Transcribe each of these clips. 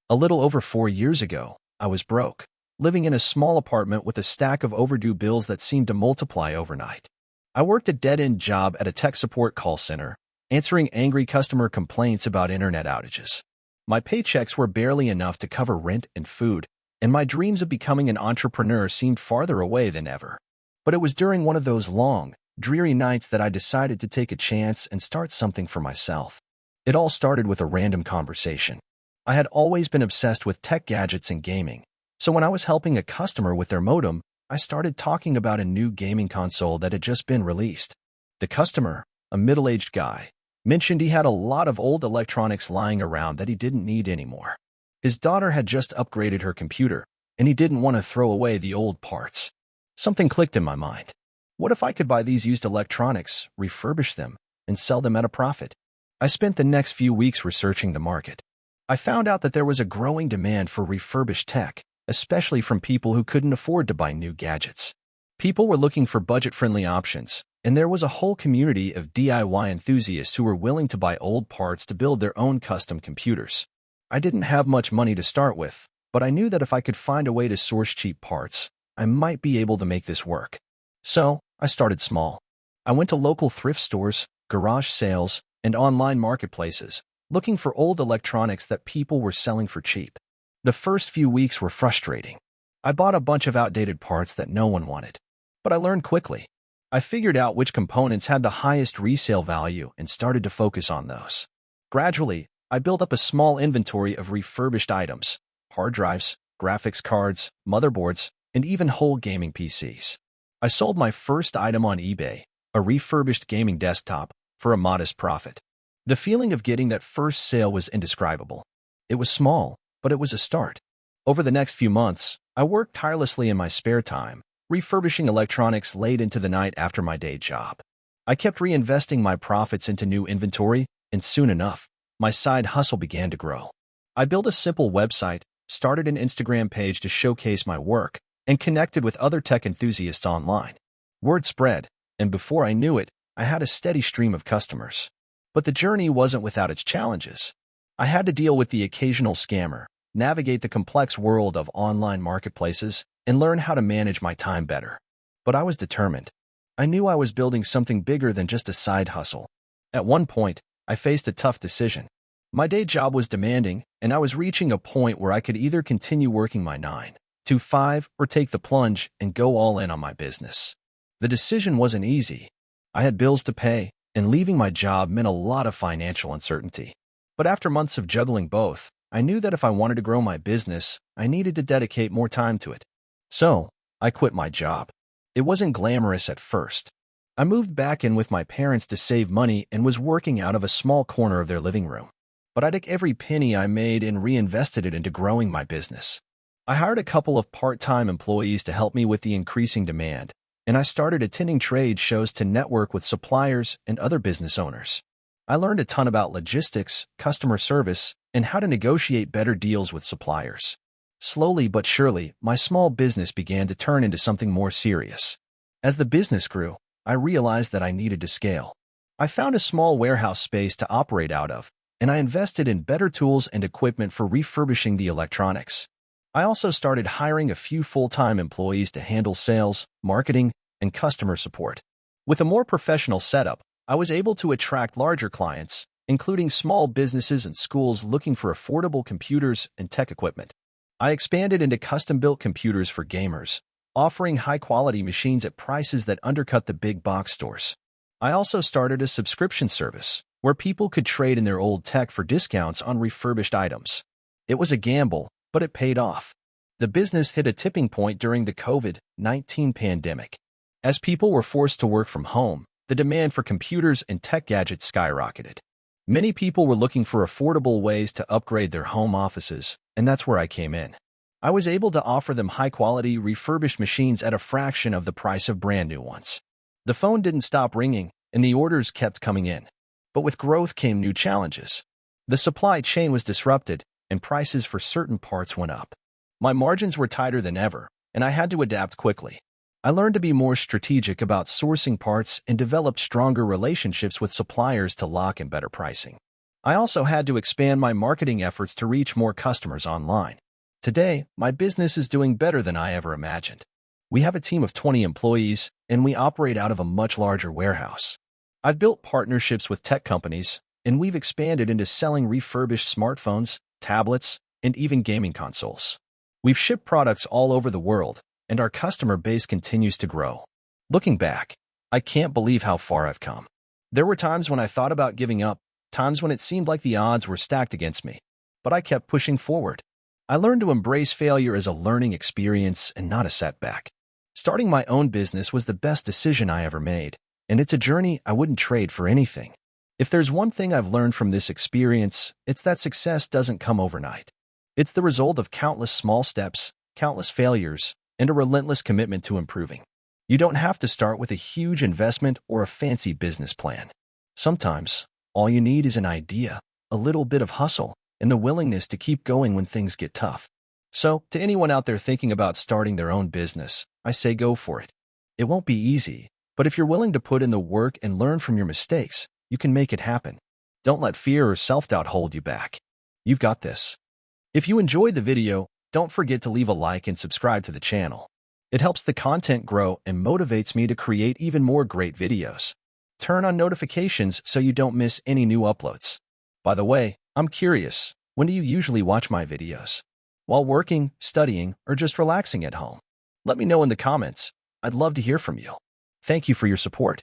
A little over 4 years ago, I was broke, living in a small apartment with a stack of overdue bills that seemed to multiply overnight. I worked a dead-end job at a tech support call center, answering angry customer complaints about internet outages. My paychecks were barely enough to cover rent and food, and my dreams of becoming an entrepreneur seemed farther away than ever. But it was during one of those long, dreary nights that I decided to take a chance and start something for myself. It all started with a random conversation. I had always been obsessed with tech gadgets and gaming, so when I was helping a customer with their modem, I started talking about a new gaming console that had just been released. The customer, a middle-aged guy, mentioned he had a lot of old electronics lying around that he didn't need anymore. His daughter had just upgraded her computer, and he didn't want to throw away the old parts. Something clicked in my mind. What if I could buy these used electronics, refurbish them, and sell them at a profit? I spent the next few weeks researching the market. I found out that there was a growing demand for refurbished tech, especially from people who couldn't afford to buy new gadgets. People were looking for budget-friendly options, and there was a whole community of DIY enthusiasts who were willing to buy old parts to build their own custom computers. I didn't have much money to start with, but I knew that if I could find a way to source cheap parts, I might be able to make this work. So, I started small. I went to local thrift stores, garage sales, and online marketplaces, looking for old electronics that people were selling for cheap. The first few weeks were frustrating. I bought a bunch of outdated parts that no one wanted. But I learned quickly. I figured out which components had the highest resale value and started to focus on those. Gradually, I built up a small inventory of refurbished items, hard drives, graphics cards, motherboards, and even whole gaming PCs. I sold my first item on eBay, a refurbished gaming desktop, for a modest profit. The feeling of getting that first sale was indescribable. It was small, but it was a start. Over the next few months, I worked tirelessly in my spare time, refurbishing electronics late into the night after my day job. I kept reinvesting my profits into new inventory, and soon enough, my side hustle began to grow. I built a simple website, started an Instagram page to showcase my work, and connected with other tech enthusiasts online. Word spread, and before I knew it, I had a steady stream of customers. But the journey wasn't without its challenges. I had to deal with the occasional scammer, navigate the complex world of online marketplaces, and learn how to manage my time better. But I was determined. I knew I was building something bigger than just a side hustle. At one point, I faced a tough decision. My day job was demanding, and I was reaching a point where I could either continue working my 9 to 5 or take the plunge and go all in on my business. The decision wasn't easy. I had bills to pay, and leaving my job meant a lot of financial uncertainty. But after months of juggling both, I knew that if I wanted to grow my business, I needed to dedicate more time to it. So, I quit my job. It wasn't glamorous at first. I moved back in with my parents to save money and was working out of a small corner of their living room. But I took every penny I made and reinvested it into growing my business. I hired a couple of part-time employees to help me with the increasing demand, and I started attending trade shows to network with suppliers and other business owners. I learned a ton about logistics, customer service, and how to negotiate better deals with suppliers. Slowly but surely, my small business began to turn into something more serious. As the business grew, I realized that I needed to scale. I found a small warehouse space to operate out of, and I invested in better tools and equipment for refurbishing the electronics. I also started hiring a few full-time employees to handle sales, marketing, and customer support. With a more professional setup, I was able to attract larger clients, including small businesses and schools looking for affordable computers and tech equipment. I expanded into custom-built computers for gamers, offering high-quality machines at prices that undercut the big box stores. I also started a subscription service where people could trade in their old tech for discounts on refurbished items. It was a gamble, but it paid off. The business hit a tipping point during the COVID-19 pandemic. As people were forced to work from home, the demand for computers and tech gadgets skyrocketed. Many people were looking for affordable ways to upgrade their home offices, and that's where I came in. I was able to offer them high-quality, refurbished machines at a fraction of the price of brand-new ones. The phone didn't stop ringing, and the orders kept coming in. But with growth came new challenges. The supply chain was disrupted, and prices for certain parts went up. My margins were tighter than ever, and I had to adapt quickly. I learned to be more strategic about sourcing parts and developed stronger relationships with suppliers to lock in better pricing. I also had to expand my marketing efforts to reach more customers online. Today, my business is doing better than I ever imagined. We have a team of 20 employees, and we operate out of a much larger warehouse. I've built partnerships with tech companies, and we've expanded into selling refurbished smartphones, tablets, and even gaming consoles. We've shipped products all over the world, and our customer base continues to grow. Looking back, I can't believe how far I've come. There were times when I thought about giving up, times when it seemed like the odds were stacked against me, but I kept pushing forward. I learned to embrace failure as a learning experience and not a setback. Starting my own business was the best decision I ever made, and it's a journey I wouldn't trade for anything. If there's one thing I've learned from this experience, it's that success doesn't come overnight. It's the result of countless small steps, countless failures, and a relentless commitment to improving. You don't have to start with a huge investment or a fancy business plan. Sometimes, all you need is an idea, a little bit of hustle, and the willingness to keep going when things get tough. So, to anyone out there thinking about starting their own business, I say go for it. It won't be easy, but if you're willing to put in the work and learn from your mistakes, you can make it happen. Don't let fear or self-doubt hold you back. You've got this. If you enjoyed the video, don't forget to leave a like and subscribe to the channel. It helps the content grow and motivates me to create even more great videos. Turn on notifications so you don't miss any new uploads. By the way, I'm curious, when do you usually watch my videos? While working, studying, or just relaxing at home? Let me know in the comments. I'd love to hear from you. Thank you for your support.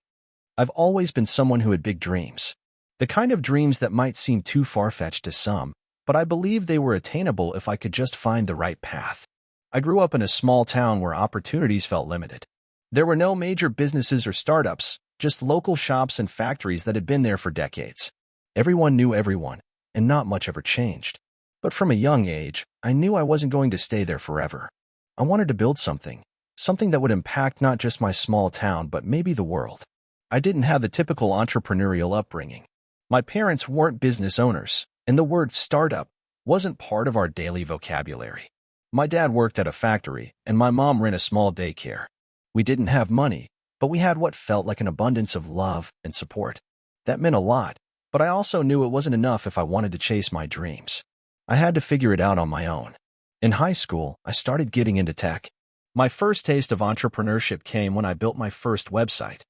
I've always been someone who had big dreams. The kind of dreams that might seem too far-fetched to some, but I believed they were attainable if I could just find the right path. I grew up in a small town where opportunities felt limited. There were no major businesses or startups, just local shops and factories that had been there for decades. Everyone knew everyone, and not much ever changed. But from a young age, I knew I wasn't going to stay there forever. I wanted to build something that would impact not just my small town, but maybe the world. I didn't have the typical entrepreneurial upbringing. My parents weren't business owners, and the word startup wasn't part of our daily vocabulary. My dad worked at a factory, and my mom ran a small daycare. We didn't have money, but we had what felt like an abundance of love and support. That meant a lot, but I also knew it wasn't enough if I wanted to chase my dreams. I had to figure it out on my own. In high school, I started getting into tech. My first taste of entrepreneurship came when I built my first website.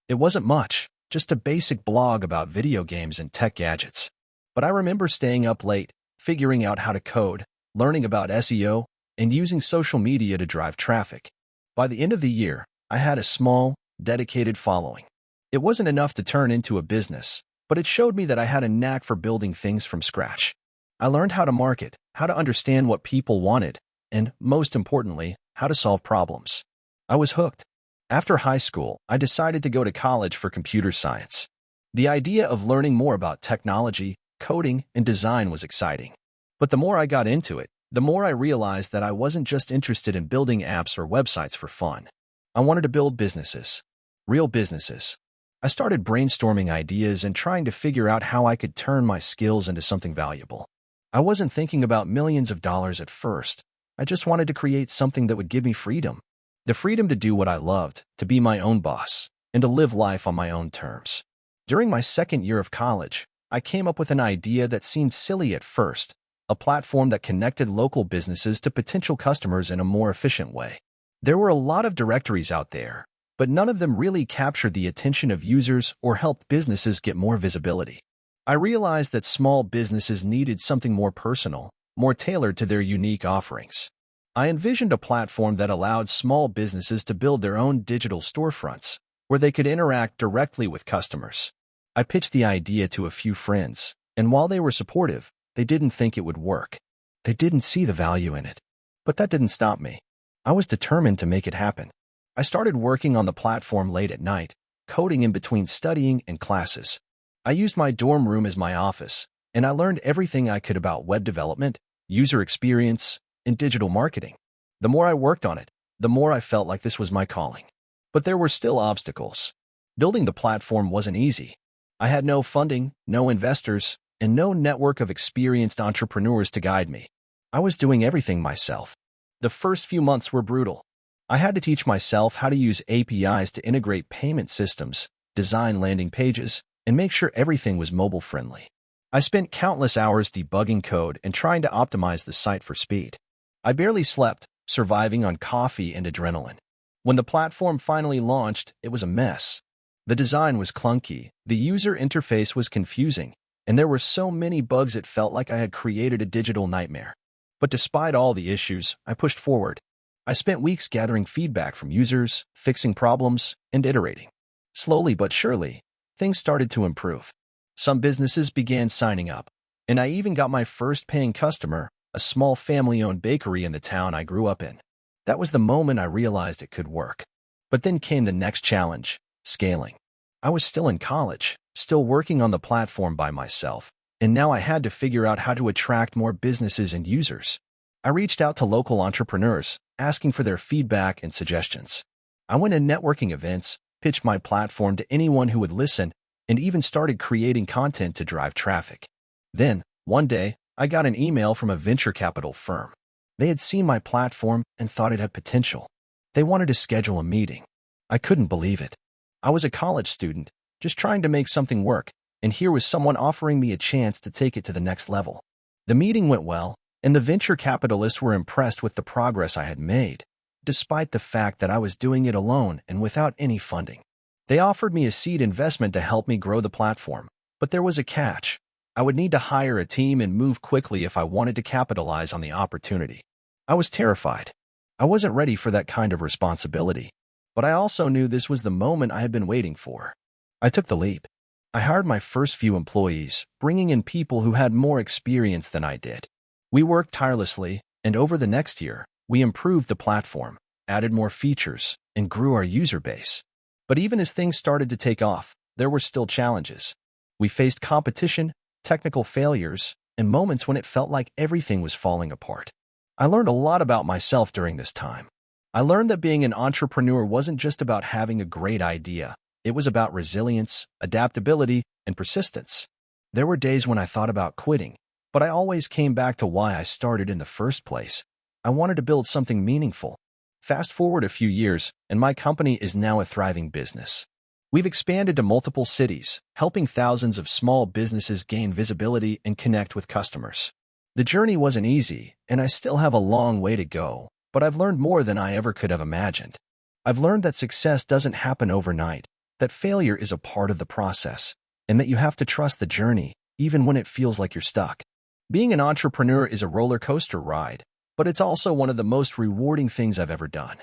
It wasn't much, just a basic blog about video games and tech gadgets. But I remember staying up late, figuring out how to code, learning about SEO, and using social media to drive traffic. By the end of the year, I had a small, dedicated following. It wasn't enough to turn into a business, but it showed me that I had a knack for building things from scratch. I learned how to market, how to understand what people wanted, and, most importantly, how to solve problems. I was hooked. After high school, I decided to go to college for computer science. The idea of learning more about technology, coding, and design was exciting. But the more I got into it, the more I realized that I wasn't just interested in building apps or websites for fun. I wanted to build businesses. Real businesses. I started brainstorming ideas and trying to figure out how I could turn my skills into something valuable. I wasn't thinking about millions of dollars at first. I just wanted to create something that would give me freedom. The freedom to do what I loved, to be my own boss, and to live life on my own terms. During my second year of college, I came up with an idea that seemed silly at first, a platform that connected local businesses to potential customers in a more efficient way. There were a lot of directories out there, but none of them really captured the attention of users or helped businesses get more visibility. I realized that small businesses needed something more personal, more tailored to their unique offerings. I envisioned a platform that allowed small businesses to build their own digital storefronts, where they could interact directly with customers. I pitched the idea to a few friends, and while they were supportive, they didn't think it would work. They didn't see the value in it. But that didn't stop me. I was determined to make it happen. I started working on the platform late at night, coding in between studying and classes. I used my dorm room as my office, and I learned everything I could about web development, user experience, and digital marketing. The more I worked on it, the more I felt like this was my calling. But there were still obstacles. Building the platform wasn't easy. I had no funding, no investors, and no network of experienced entrepreneurs to guide me. I was doing everything myself. The first few months were brutal. I had to teach myself how to use APIs to integrate payment systems, design landing pages, and make sure everything was mobile-friendly. I spent countless hours debugging code and trying to optimize the site for speed. I barely slept, surviving on coffee and adrenaline. When the platform finally launched, it was a mess. The design was clunky, the user interface was confusing, and there were so many bugs it felt like I had created a digital nightmare. But despite all the issues, I pushed forward. I spent weeks gathering feedback from users, fixing problems, and iterating. Slowly but surely, things started to improve. Some businesses began signing up, and I even got my first paying customer, a small family-owned bakery in the town I grew up in. That was the moment I realized it could work. But then came the next challenge, scaling. I was still in college, still working on the platform by myself, and now I had to figure out how to attract more businesses and users. I reached out to local entrepreneurs, asking for their feedback and suggestions. I went to networking events, pitched my platform to anyone who would listen, and even started creating content to drive traffic. Then, one day, I got an email from a venture capital firm. They had seen my platform and thought it had potential. They wanted to schedule a meeting. I couldn't believe it. I was a college student, just trying to make something work, and here was someone offering me a chance to take it to the next level. The meeting went well, and the venture capitalists were impressed with the progress I had made, despite the fact that I was doing it alone and without any funding. They offered me a seed investment to help me grow the platform, but there was a catch. I would need to hire a team and move quickly if I wanted to capitalize on the opportunity. I was terrified. I wasn't ready for that kind of responsibility, but I also knew this was the moment I had been waiting for. I took the leap. I hired my first few employees, bringing in people who had more experience than I did. We worked tirelessly, and over the next year, we improved the platform, added more features, and grew our user base. But even as things started to take off, there were still challenges. We faced competition, technical failures, and moments when it felt like everything was falling apart. I learned a lot about myself during this time. I learned that being an entrepreneur wasn't just about having a great idea. It was about resilience, adaptability, and persistence. There were days when I thought about quitting, but I always came back to why I started in the first place. I wanted to build something meaningful. Fast forward a few years, and my company is now a thriving business. We've expanded to multiple cities, helping thousands of small businesses gain visibility and connect with customers. The journey wasn't easy, and I still have a long way to go, but I've learned more than I ever could have imagined. I've learned that success doesn't happen overnight, that failure is a part of the process, and that you have to trust the journey, even when it feels like you're stuck. Being an entrepreneur is a roller coaster ride, but it's also one of the most rewarding things I've ever done.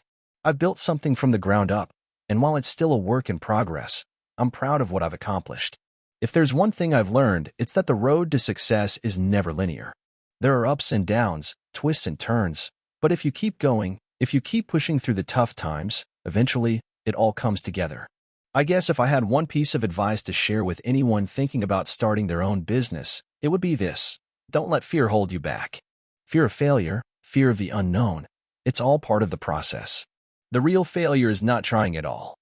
I've built something from the ground up, and while it's still a work in progress, I'm proud of what I've accomplished. If there's one thing I've learned, it's that the road to success is never linear. There are ups and downs, twists and turns, but if you keep going, if you keep pushing through the tough times, eventually, it all comes together. I guess if I had one piece of advice to share with anyone thinking about starting their own business, it would be this: don't let fear hold you back. Fear of failure, fear of the unknown, it's all part of the process. The real failure is not trying at all.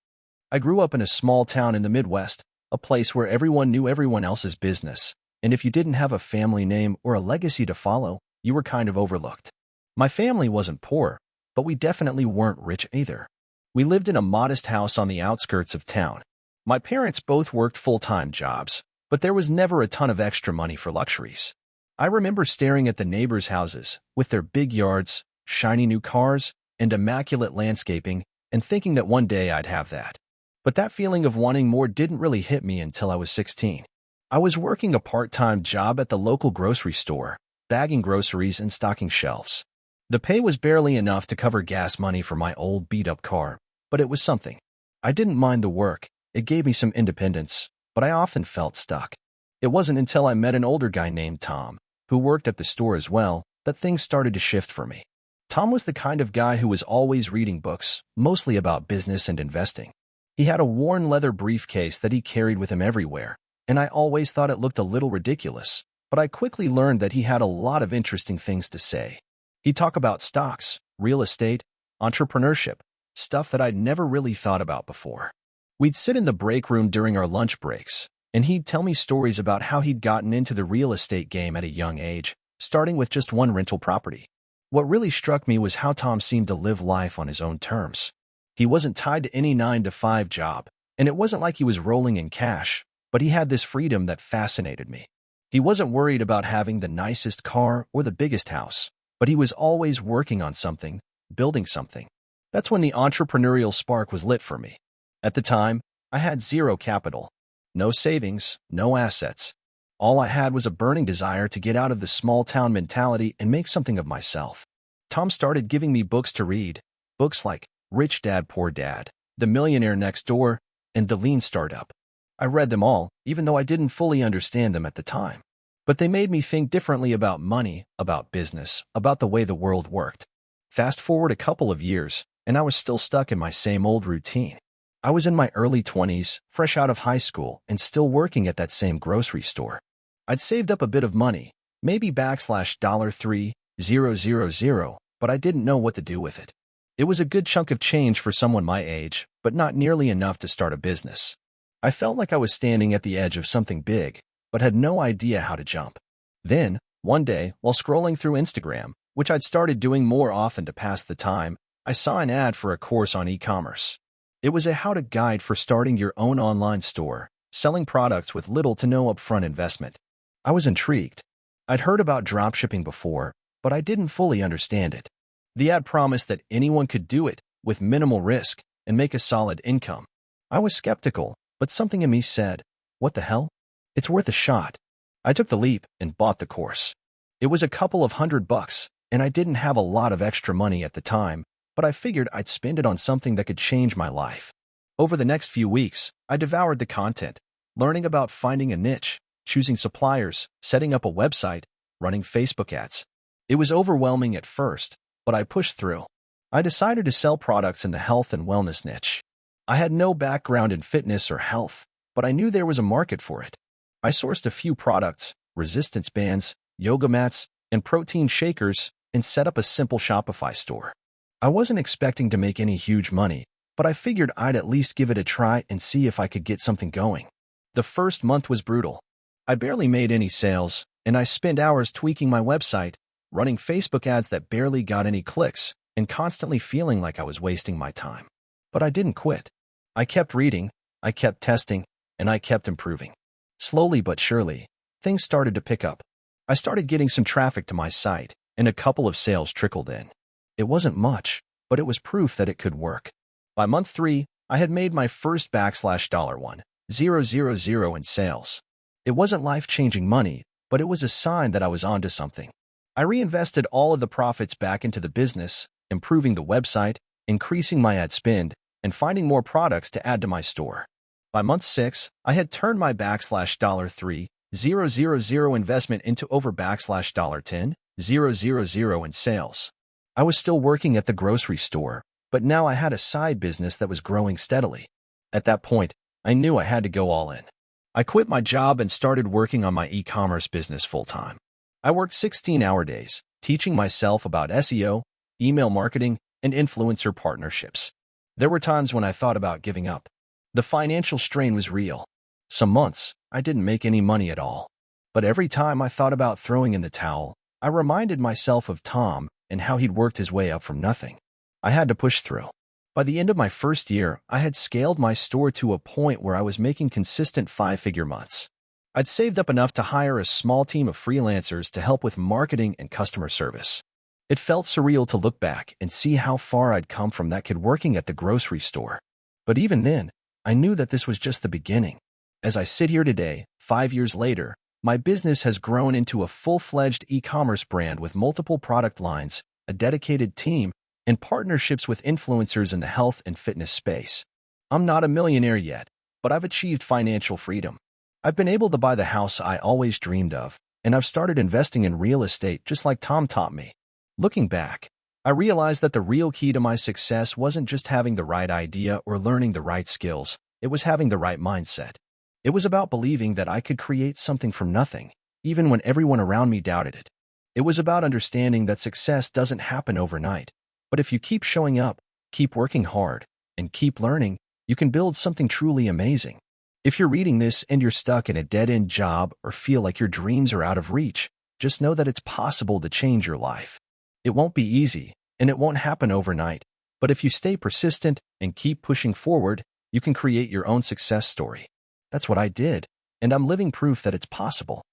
I grew up in a small town in the Midwest, a place where everyone knew everyone else's business, and if you didn't have a family name or a legacy to follow, you were kind of overlooked. My family wasn't poor, but we definitely weren't rich either. We lived in a modest house on the outskirts of town. My parents both worked full-time jobs, but there was never a ton of extra money for luxuries. I remember staring at the neighbors' houses, with their big yards, shiny new cars, and immaculate landscaping, and thinking that one day I'd have that. But that feeling of wanting more didn't really hit me until I was 16. I was working a part-time job at the local grocery store, bagging groceries and stocking shelves. The pay was barely enough to cover gas money for my old beat-up car, but it was something. I didn't mind the work. It gave me some independence, but I often felt stuck. It wasn't until I met an older guy named Tom, who worked at the store as well, that things started to shift for me. Tom was the kind of guy who was always reading books, mostly about business and investing. He had a worn leather briefcase that he carried with him everywhere, and I always thought it looked a little ridiculous, but I quickly learned that he had a lot of interesting things to say. He'd talk about stocks, real estate, entrepreneurship, stuff that I'd never really thought about before. We'd sit in the break room during our lunch breaks, and he'd tell me stories about how he'd gotten into the real estate game at a young age, starting with just one rental property. What really struck me was how Tom seemed to live life on his own terms. He wasn't tied to any 9-to-5 job, and it wasn't like he was rolling in cash, but he had this freedom that fascinated me. He wasn't worried about having the nicest car or the biggest house, but he was always working on something, building something. That's when the entrepreneurial spark was lit for me. At the time, I had zero capital, no savings, no assets. All I had was a burning desire to get out of the small-town mentality and make something of myself. Tom started giving me books to read, books like Rich Dad, Poor Dad, The Millionaire Next Door, and The Lean Startup. I read them all, even though I didn't fully understand them at the time. But they made me think differently about money, about business, about the way the world worked. Fast forward a couple of years, and I was still stuck in my same old routine. I was in my early 20s, fresh out of high school, and still working at that same grocery store. I'd saved up a bit of money, maybe $3,000, but I didn't know what to do with it. It was a good chunk of change for someone my age, but not nearly enough to start a business. I felt like I was standing at the edge of something big, but had no idea how to jump. Then, one day, while scrolling through Instagram, which I'd started doing more often to pass the time, I saw an ad for a course on e-commerce. It was a how-to guide for starting your own online store, selling products with little to no upfront investment. I was intrigued. I'd heard about dropshipping before, but I didn't fully understand it. The ad promised that anyone could do it, with minimal risk, and make a solid income. I was skeptical, but something in me said, what the hell? It's worth a shot. I took the leap and bought the course. It was a couple of $100, and I didn't have a lot of extra money at the time, but I figured I'd spend it on something that could change my life. Over the next few weeks, I devoured the content, learning about finding a niche, choosing suppliers, setting up a website, running Facebook ads. It was overwhelming at first, but I pushed through. I decided to sell products in the health and wellness niche. I had no background in fitness or health, but I knew there was a market for it. I sourced a few products, resistance bands, yoga mats, and protein shakers, and set up a simple Shopify store. I wasn't expecting to make any huge money, but I figured I'd at least give it a try and see if I could get something going. The first month was brutal. I barely made any sales, and I spent hours tweaking my website, running Facebook ads that barely got any clicks, and constantly feeling like I was wasting my time. But I didn't quit. I kept reading, I kept testing, and I kept improving. Slowly but surely, things started to pick up. I started getting some traffic to my site, and a couple of sales trickled in. It wasn't much, but it was proof that it could work. By month 3, I had made my first $1,000 in sales. It wasn't life-changing money, but it was a sign that I was onto something. I reinvested all of the profits back into the business, improving the website, increasing my ad spend, and finding more products to add to my store. By month 6, I had turned my $3,000 investment into over $10,000 in sales. I was still working at the grocery store, but now I had a side business that was growing steadily. At that point, I knew I had to go all in. I quit my job and started working on my e-commerce business full-time. I worked 16-hour days, teaching myself about SEO, email marketing, and influencer partnerships. There were times when I thought about giving up. The financial strain was real. Some months, I didn't make any money at all. But every time I thought about throwing in the towel, I reminded myself of Tom and how he'd worked his way up from nothing. I had to push through. By the end of my first year, I had scaled my store to a point where I was making consistent 5-figure months. I'd saved up enough to hire a small team of freelancers to help with marketing and customer service. It felt surreal to look back and see how far I'd come from that kid working at the grocery store. But even then, I knew that this was just the beginning. As I sit here today, 5 years later, my business has grown into a full-fledged e-commerce brand with multiple product lines, a dedicated team, and partnerships with influencers in the health and fitness space. I'm not a millionaire yet, but I've achieved financial freedom. I've been able to buy the house I always dreamed of, and I've started investing in real estate just like Tom taught me. Looking back, I realized that the real key to my success wasn't just having the right idea or learning the right skills, it was having the right mindset. It was about believing that I could create something from nothing, even when everyone around me doubted it. It was about understanding that success doesn't happen overnight. But if you keep showing up, keep working hard, and keep learning, you can build something truly amazing. If you're reading this and you're stuck in a dead-end job or feel like your dreams are out of reach, just know that it's possible to change your life. It won't be easy, and it won't happen overnight, but if you stay persistent and keep pushing forward, you can create your own success story. That's what I did, and I'm living proof that it's possible.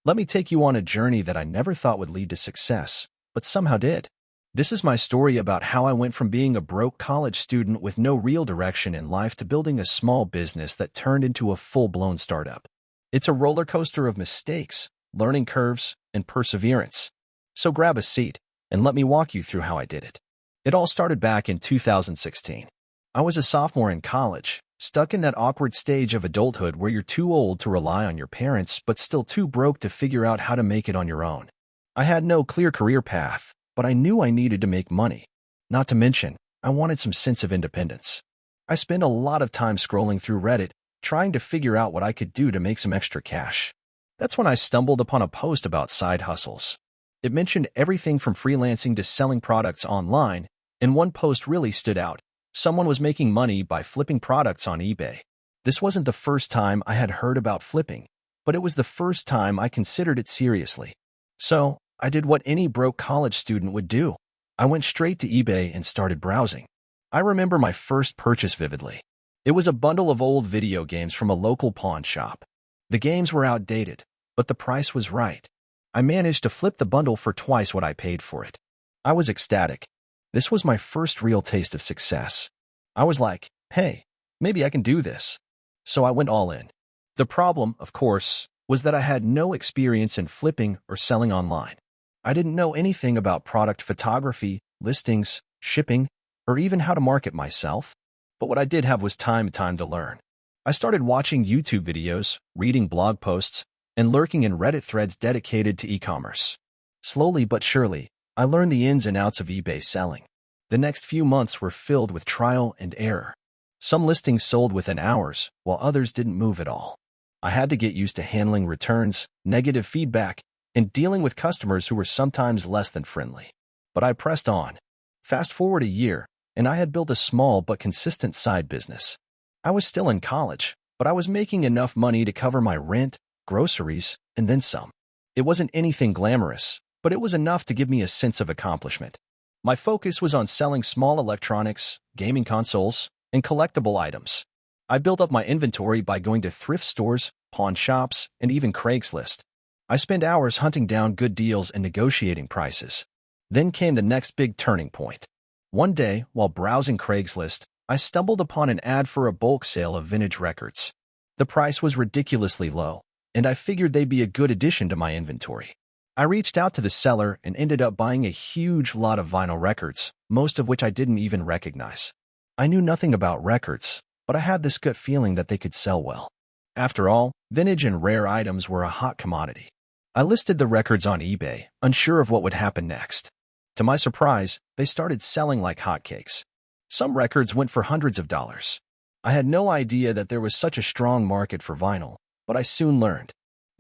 Let me take you on a journey that I never thought would lead to success, but somehow did. This is my story about how I went from being a broke college student with no real direction in life to building a small business that turned into a full-blown startup. It's a roller coaster of mistakes, learning curves, and perseverance. So grab a seat, and let me walk you through how I did it. It all started back in 2016. I was a sophomore in college, stuck in that awkward stage of adulthood where you're too old to rely on your parents but still too broke to figure out how to make it on your own. I had no clear career path, but I knew I needed to make money. Not to mention, I wanted some sense of independence. I spent a lot of time scrolling through Reddit, trying to figure out what I could do to make some extra cash. That's when I stumbled upon a post about side hustles. It mentioned everything from freelancing to selling products online, and one post really stood out. Someone was making money by flipping products on eBay. This wasn't the first time I had heard about flipping, but it was the first time I considered it seriously. So, I did what any broke college student would do. I went straight to eBay and started browsing. I remember my first purchase vividly. It was a bundle of old video games from a local pawn shop. The games were outdated, but the price was right. I managed to flip the bundle for twice what I paid for it. I was ecstatic. This was my first real taste of success. I was like, hey, maybe I can do this. So I went all in. The problem, of course, was that I had no experience in flipping or selling online. I didn't know anything about product photography, listings, shipping, or even how to market myself. But what I did have was time to learn. I started watching YouTube videos, reading blog posts, and lurking in Reddit threads dedicated to e-commerce. Slowly but surely, I learned the ins and outs of eBay selling. The next few months were filled with trial and error. Some listings sold within hours, while others didn't move at all. I had to get used to handling returns, negative feedback, and dealing with customers who were sometimes less than friendly. But I pressed on. Fast forward a year, and I had built a small but consistent side business. I was still in college, but I was making enough money to cover my rent, groceries, and then some. It wasn't anything glamorous, but it was enough to give me a sense of accomplishment. My focus was on selling small electronics, gaming consoles, and collectible items. I built up my inventory by going to thrift stores, pawn shops, and even Craigslist. I spent hours hunting down good deals and negotiating prices. Then came the next big turning point. One day, while browsing Craigslist, I stumbled upon an ad for a bulk sale of vintage records. The price was ridiculously low, and I figured they'd be a good addition to my inventory. I reached out to the seller and ended up buying a huge lot of vinyl records, most of which I didn't even recognize. I knew nothing about records, but I had this gut feeling that they could sell well. After all, vintage and rare items were a hot commodity. I listed the records on eBay, unsure of what would happen next. To my surprise, they started selling like hotcakes. Some records went for hundreds of dollars. I had no idea that there was such a strong market for vinyl, but I soon learned.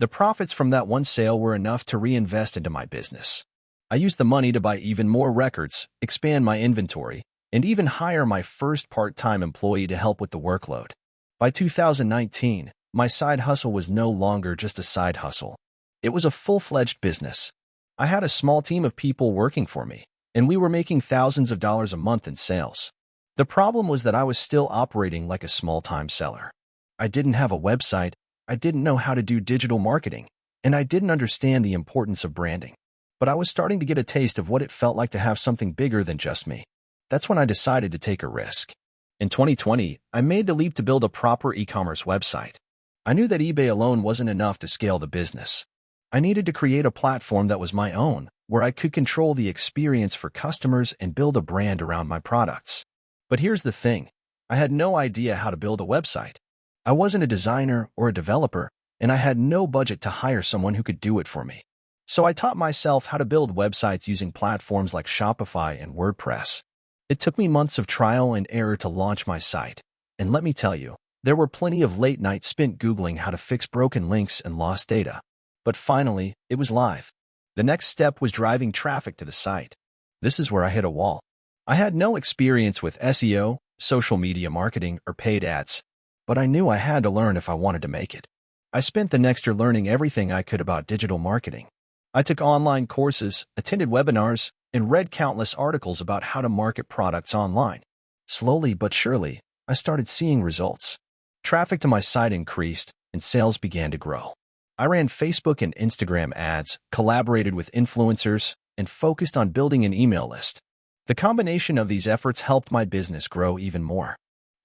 The profits from that one sale were enough to reinvest into my business. I used the money to buy even more records, expand my inventory, and even hire my first part-time employee to help with the workload. By 2019, my side hustle was no longer just a side hustle. It was a full-fledged business. I had a small team of people working for me, and we were making thousands of dollars a month in sales. The problem was that I was still operating like a small-time seller. I didn't have a website, I didn't know how to do digital marketing, and I didn't understand the importance of branding. But I was starting to get a taste of what it felt like to have something bigger than just me. That's when I decided to take a risk. In 2020, I made the leap to build a proper e-commerce website. I knew that eBay alone wasn't enough to scale the business. I needed to create a platform that was my own, where I could control the experience for customers and build a brand around my products. But here's the thing. I had no idea how to build a website. I wasn't a designer or a developer, and I had no budget to hire someone who could do it for me. So I taught myself how to build websites using platforms like Shopify and WordPress. It took me months of trial and error to launch my site. And let me tell you, there were plenty of late nights spent Googling how to fix broken links and lost data. But finally, it was live. The next step was driving traffic to the site. This is where I hit a wall. I had no experience with SEO, social media marketing, or paid ads, but I knew I had to learn if I wanted to make it. I spent the next year learning everything I could about digital marketing. I took online courses, attended webinars, and read countless articles about how to market products online. Slowly but surely, I started seeing results. Traffic to my site increased, and sales began to grow. I ran Facebook and Instagram ads, collaborated with influencers, and focused on building an email list. The combination of these efforts helped my business grow even more.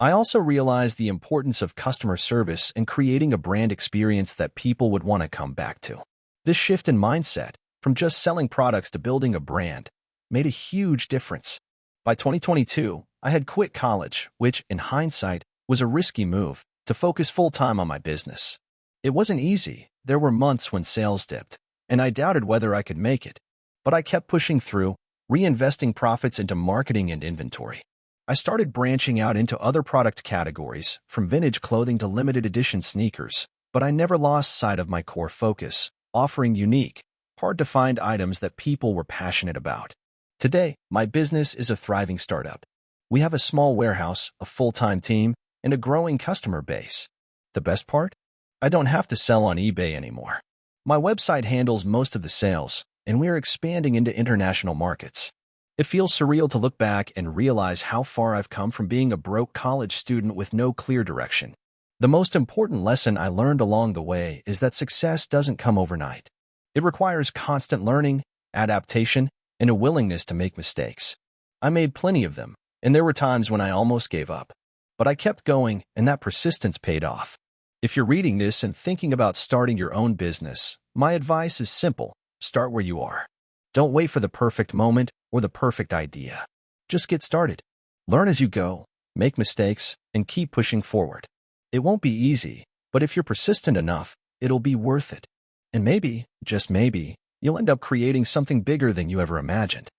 I also realized the importance of customer service and creating a brand experience that people would want to come back to. This shift in mindset, from just selling products to building a brand, made a huge difference. By 2022, I had quit college, which, in hindsight, was a risky move, to focus full-time on my business. It wasn't easy. There were months when sales dipped, and I doubted whether I could make it. But I kept pushing through, reinvesting profits into marketing and inventory. I started branching out into other product categories, from vintage clothing to limited edition sneakers, but I never lost sight of my core focus, offering unique, hard-to-find items that people were passionate about. Today, my business is a thriving startup. We have a small warehouse, a full-time team, and a growing customer base. The best part? I don't have to sell on eBay anymore. My website handles most of the sales, and we are expanding into international markets. It feels surreal to look back and realize how far I've come from being a broke college student with no clear direction. The most important lesson I learned along the way is that success doesn't come overnight. It requires constant learning, adaptation, and a willingness to make mistakes. I made plenty of them, and there were times when I almost gave up. But I kept going, and that persistence paid off. If you're reading this and thinking about starting your own business, my advice is simple: start where you are. Don't wait for the perfect moment or the perfect idea. Just get started. Learn as you go, make mistakes, and keep pushing forward. It won't be easy, but if you're persistent enough, it'll be worth it. And maybe, just maybe, you'll end up creating something bigger than you ever imagined.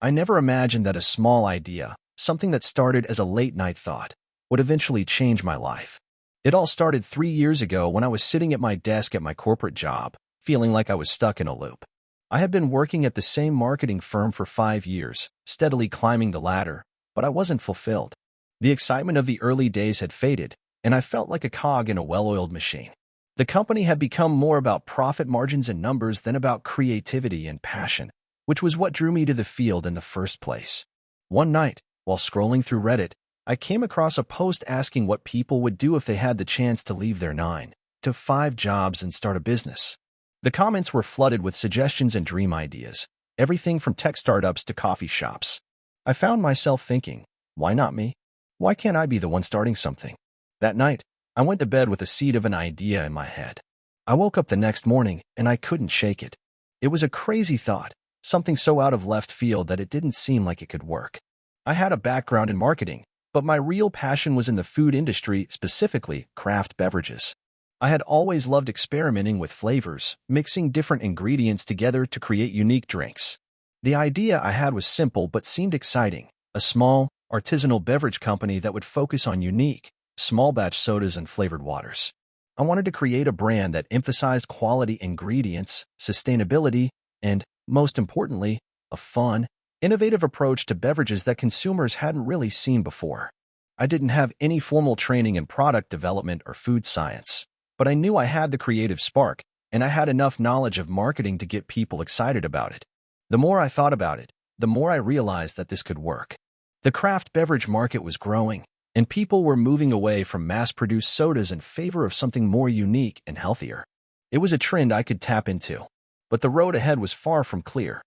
I never imagined that a small idea, something that started as a late-night thought, would eventually change my life. It all started 3 years ago when I was sitting at my desk at my corporate job, feeling like I was stuck in a loop. I had been working at the same marketing firm for 5 years, steadily climbing the ladder, but I wasn't fulfilled. The excitement of the early days had faded, and I felt like a cog in a well-oiled machine. The company had become more about profit margins and numbers than about creativity and passion, which was what drew me to the field in the first place. One night, while scrolling through Reddit, I came across a post asking what people would do if they had the chance to leave their 9 to 5 jobs and start a business. The comments were flooded with suggestions and dream ideas, everything from tech startups to coffee shops. I found myself thinking, why not me? Why can't I be the one starting something? That night, I went to bed with a seed of an idea in my head. I woke up the next morning and I couldn't shake it. It was a crazy thought, something so out of left field that it didn't seem like it could work. I had a background in marketing, but my real passion was in the food industry, specifically craft beverages. I had always loved experimenting with flavors, mixing different ingredients together to create unique drinks. The idea I had was simple but seemed exciting: a small, artisanal beverage company that would focus on unique, small-batch sodas and flavored waters. I wanted to create a brand that emphasized quality ingredients, sustainability, and, most importantly, a fun, innovative approach to beverages that consumers hadn't really seen before. I didn't have any formal training in product development or food science, but I knew I had the creative spark, and I had enough knowledge of marketing to get people excited about it. The more I thought about it, the more I realized that this could work. The craft beverage market was growing, and people were moving away from mass-produced sodas in favor of something more unique and healthier. It was a trend I could tap into, but the road ahead was far from clear.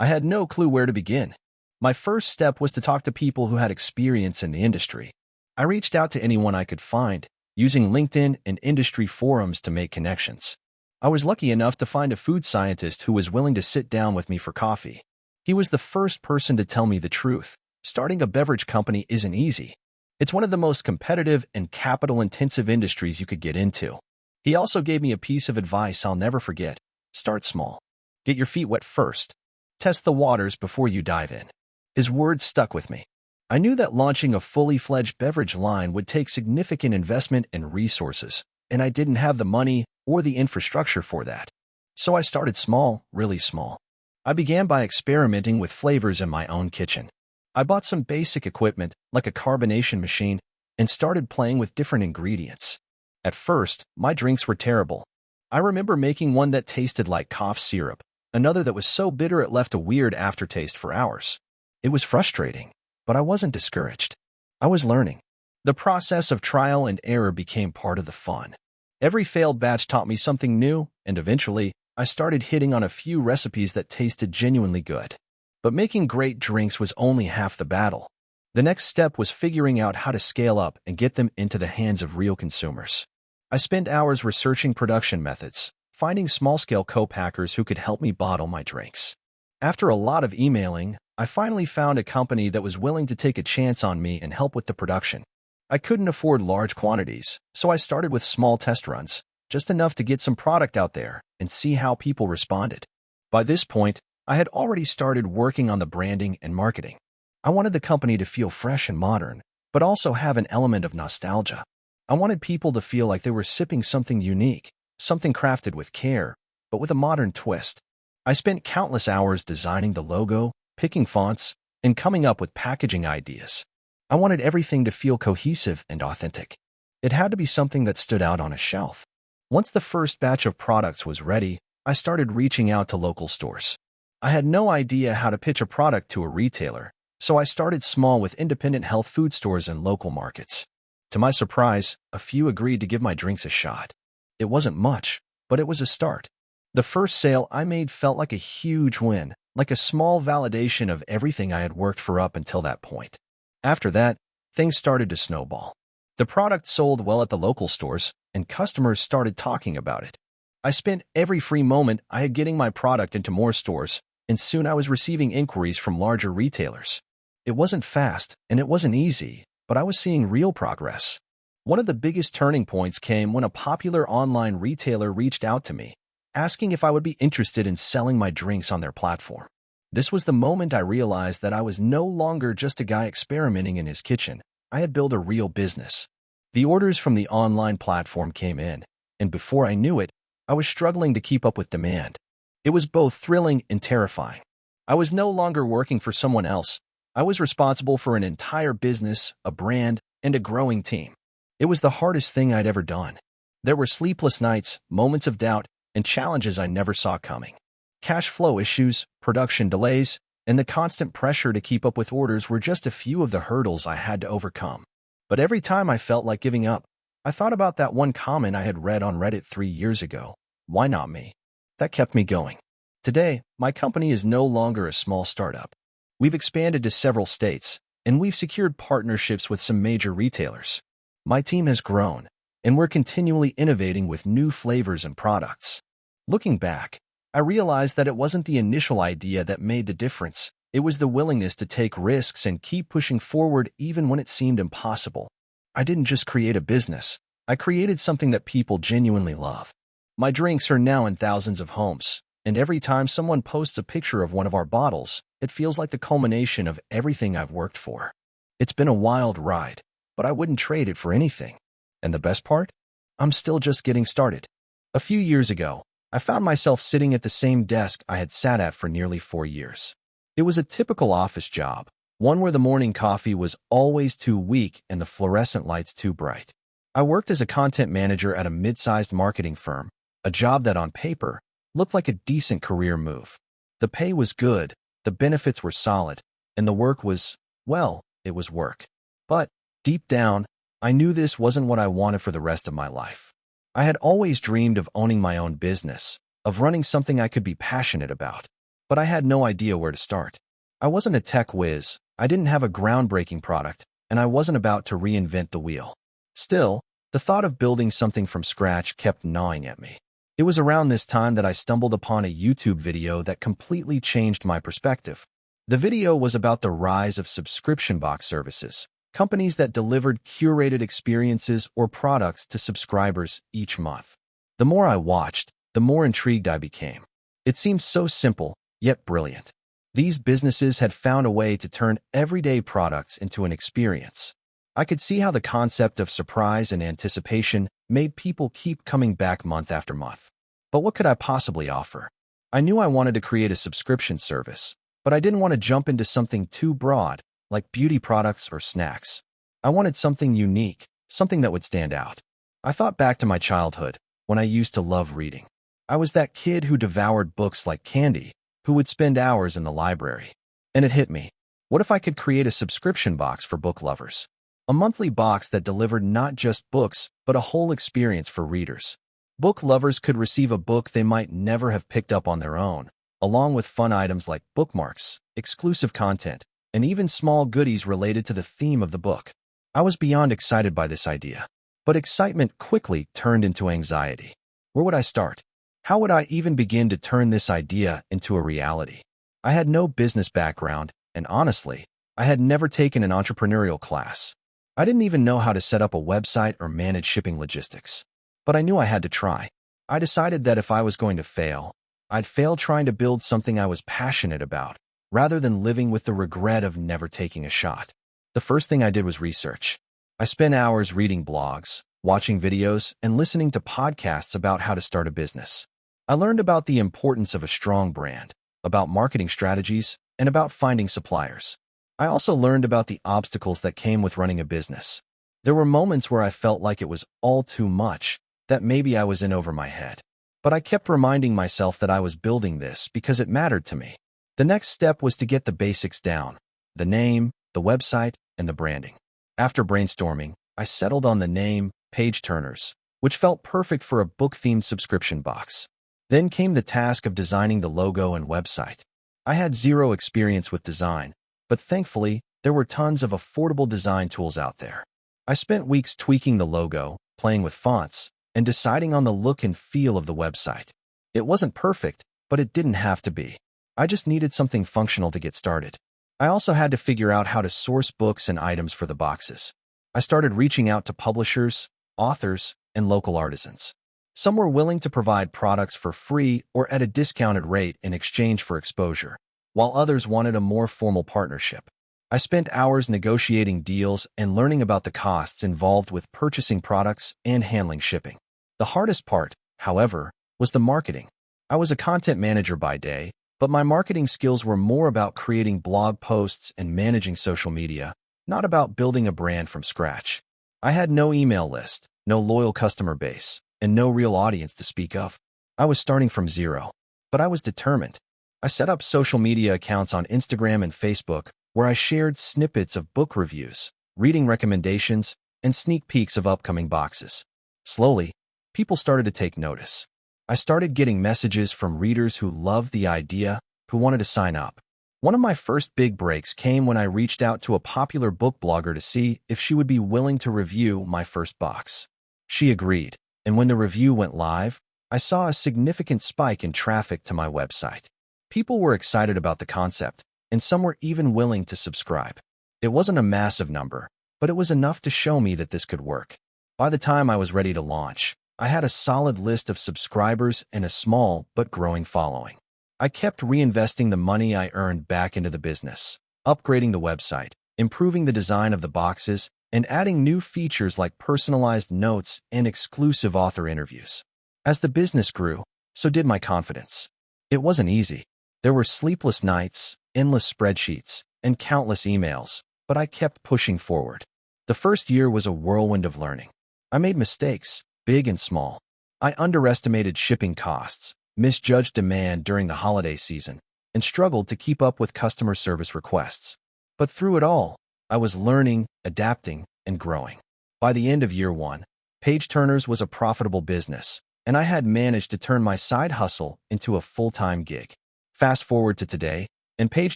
I had no clue where to begin. My first step was to talk to people who had experience in the industry. I reached out to anyone I could find, using LinkedIn and industry forums to make connections. I was lucky enough to find a food scientist who was willing to sit down with me for coffee. He was the first person to tell me the truth. Starting a beverage company isn't easy. It's one of the most competitive and capital-intensive industries you could get into. He also gave me a piece of advice I'll never forget: start small. Get your feet wet first. Test the waters before you dive in. His words stuck with me. I knew that launching a fully fledged beverage line would take significant investment and resources, and I didn't have the money or the infrastructure for that. So I started small, really small. I began by experimenting with flavors in my own kitchen. I bought some basic equipment, like a carbonation machine, and started playing with different ingredients. At first, my drinks were terrible. I remember making one that tasted like cough syrup, another that was so bitter it left a weird aftertaste for hours. It was frustrating, but I wasn't discouraged. I was learning. The process of trial and error became part of the fun. Every failed batch taught me something new, and eventually, I started hitting on a few recipes that tasted genuinely good. But making great drinks was only half the battle. The next step was figuring out how to scale up and get them into the hands of real consumers. I spent hours researching production methods, finding small-scale co-packers who could help me bottle my drinks. After a lot of emailing, I finally found a company that was willing to take a chance on me and help with the production. I couldn't afford large quantities, so I started with small test runs, just enough to get some product out there and see how people responded. By this point, I had already started working on the branding and marketing. I wanted the company to feel fresh and modern, but also have an element of nostalgia. I wanted people to feel like they were sipping something unique, something crafted with care, but with a modern twist. I spent countless hours designing the logo, picking fonts, and coming up with packaging ideas. I wanted everything to feel cohesive and authentic. It had to be something that stood out on a shelf. Once the first batch of products was ready, I started reaching out to local stores. I had no idea how to pitch a product to a retailer, so I started small with independent health food stores and local markets. To my surprise, a few agreed to give my drinks a shot. It wasn't much, but it was a start. The first sale I made felt like a huge win, like a small validation of everything I had worked for up until that point. After that, things started to snowball. The product sold well at the local stores, and customers started talking about it. I spent every free moment I had getting my product into more stores, and soon I was receiving inquiries from larger retailers. It wasn't fast, and it wasn't easy, but I was seeing real progress. One of the biggest turning points came when a popular online retailer reached out to me, asking if I would be interested in selling my drinks on their platform. This was the moment I realized that I was no longer just a guy experimenting in his kitchen. I had built a real business. The orders from the online platform came in, and before I knew it, I was struggling to keep up with demand. It was both thrilling and terrifying. I was no longer working for someone else. I was responsible for an entire business, a brand, and a growing team. It was the hardest thing I'd ever done. There were sleepless nights, moments of doubt, and challenges I never saw coming. Cash flow issues, production delays, and the constant pressure to keep up with orders were just a few of the hurdles I had to overcome. But every time I felt like giving up, I thought about that one comment I had read on Reddit 3 years ago. Why not me? That kept me going. Today, my company is no longer a small startup. We've expanded to several states, and we've secured partnerships with some major retailers. My team has grown, and we're continually innovating with new flavors and products. Looking back, I realized that it wasn't the initial idea that made the difference. It was the willingness to take risks and keep pushing forward even when it seemed impossible. I didn't just create a business. I created something that people genuinely love. My drinks are now in thousands of homes, and every time someone posts a picture of one of our bottles, it feels like the culmination of everything I've worked for. It's been a wild ride, but I wouldn't trade it for anything. And the best part? I'm still just getting started. A few years ago, I found myself sitting at the same desk I had sat at for nearly 4 years. It was a typical office job, one where the morning coffee was always too weak and the fluorescent lights too bright. I worked as a content manager at a mid-sized marketing firm, a job that on paper looked like a decent career move. The pay was good, the benefits were solid, and the work was, well, it was work. But deep down, I knew this wasn't what I wanted for the rest of my life. I had always dreamed of owning my own business, of running something I could be passionate about, but I had no idea where to start. I wasn't a tech whiz, I didn't have a groundbreaking product, and I wasn't about to reinvent the wheel. Still, the thought of building something from scratch kept gnawing at me. It was around this time that I stumbled upon a YouTube video that completely changed my perspective. The video was about the rise of subscription box services, companies that delivered curated experiences or products to subscribers each month. The more I watched, the more intrigued I became. It seemed so simple, yet brilliant. These businesses had found a way to turn everyday products into an experience. I could see how the concept of surprise and anticipation made people keep coming back month after month. But what could I possibly offer? I knew I wanted to create a subscription service, but I didn't want to jump into something too broad, like beauty products or snacks. I wanted something unique, something that would stand out. I thought back to my childhood, when I used to love reading. I was that kid who devoured books like candy, who would spend hours in the library. And it hit me. What if I could create a subscription box for book lovers? a monthly box that delivered not just books, but a whole experience for readers. Book lovers could receive a book they might never have picked up on their own, along with fun items like bookmarks, exclusive content, and even small goodies related to the theme of the book. I was beyond excited by this idea, but excitement quickly turned into anxiety. Where would I start? How would I even begin to turn this idea into a reality? I had no business background, and honestly, I had never taken an entrepreneurial class. I didn't even know how to set up a website or manage shipping logistics. But I knew I had to try. I decided that if I was going to fail, I'd fail trying to build something I was passionate about, rather than living with the regret of never taking a shot. The first thing I did was research. I spent hours reading blogs, watching videos, and listening to podcasts about how to start a business. I learned about the importance of a strong brand, about marketing strategies, and about finding suppliers. I also learned about the obstacles that came with running a business. There were moments where I felt like it was all too much, that maybe I was in over my head. But I kept reminding myself that I was building this because it mattered to me. The next step was to get the basics down: the name, the website, and the branding. After brainstorming, I settled on the name, Page Turners, which felt perfect for a book-themed subscription box. Then came the task of designing the logo and website. I had zero experience with design, but thankfully, there were tons of affordable design tools out there. I spent weeks tweaking the logo, playing with fonts, and deciding on the look and feel of the website. It wasn't perfect, but it didn't have to be. I just needed something functional to get started. I also had to figure out how to source books and items for the boxes. I started reaching out to publishers, authors, and local artisans. Some were willing to provide products for free or at a discounted rate in exchange for exposure, while others wanted a more formal partnership. I spent hours negotiating deals and learning about the costs involved with purchasing products and handling shipping. The hardest part, however, was the marketing. I was a content manager by day, but my marketing skills were more about creating blog posts and managing social media, not about building a brand from scratch. I had no email list, no loyal customer base, and no real audience to speak of. I was starting from zero, but I was determined. I set up social media accounts on Instagram and Facebook, where I shared snippets of book reviews, reading recommendations, and sneak peeks of upcoming boxes. Slowly, people started to take notice. I started getting messages from readers who loved the idea, who wanted to sign up. One of my first big breaks came when I reached out to a popular book blogger to see if she would be willing to review my first box. She agreed, and when the review went live, I saw a significant spike in traffic to my website. People were excited about the concept, and some were even willing to subscribe. It wasn't a massive number, but it was enough to show me that this could work. By the time I was ready to launch, I had a solid list of subscribers and a small but growing following. I kept reinvesting the money I earned back into the business, upgrading the website, improving the design of the boxes, and adding new features like personalized notes and exclusive author interviews. As the business grew, so did my confidence. It wasn't easy. There were sleepless nights, endless spreadsheets, and countless emails, but I kept pushing forward. The first year was a whirlwind of learning. I made mistakes, big and small. I underestimated shipping costs, misjudged demand during the holiday season, and struggled to keep up with customer service requests. But through it all, I was learning, adapting, and growing. By the end of year one, Page Turners was a profitable business, and I had managed to turn my side hustle into a full-time gig. Fast forward to today, and Page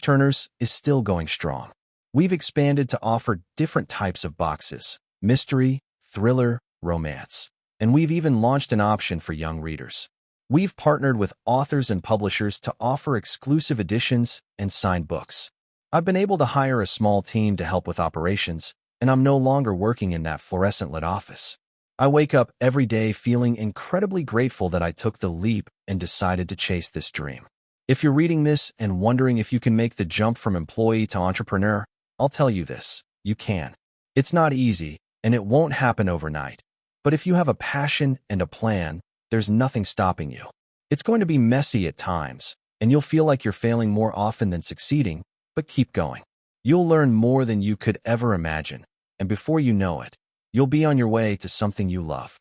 Turners is still going strong. We've expanded to offer different types of boxes: mystery, thriller, romance. And we've even launched an option for young readers. We've partnered with authors and publishers to offer exclusive editions and signed books. I've been able to hire a small team to help with operations, and I'm no longer working in that fluorescent-lit office. I wake up every day feeling incredibly grateful that I took the leap and decided to chase this dream. If you're reading this and wondering if you can make the jump from employee to entrepreneur, I'll tell you this: you can. It's not easy, and it won't happen overnight. But if you have a passion and a plan, there's nothing stopping you. It's going to be messy at times, and you'll feel like you're failing more often than succeeding, but keep going. You'll learn more than you could ever imagine, and before you know it, you'll be on your way to something you love.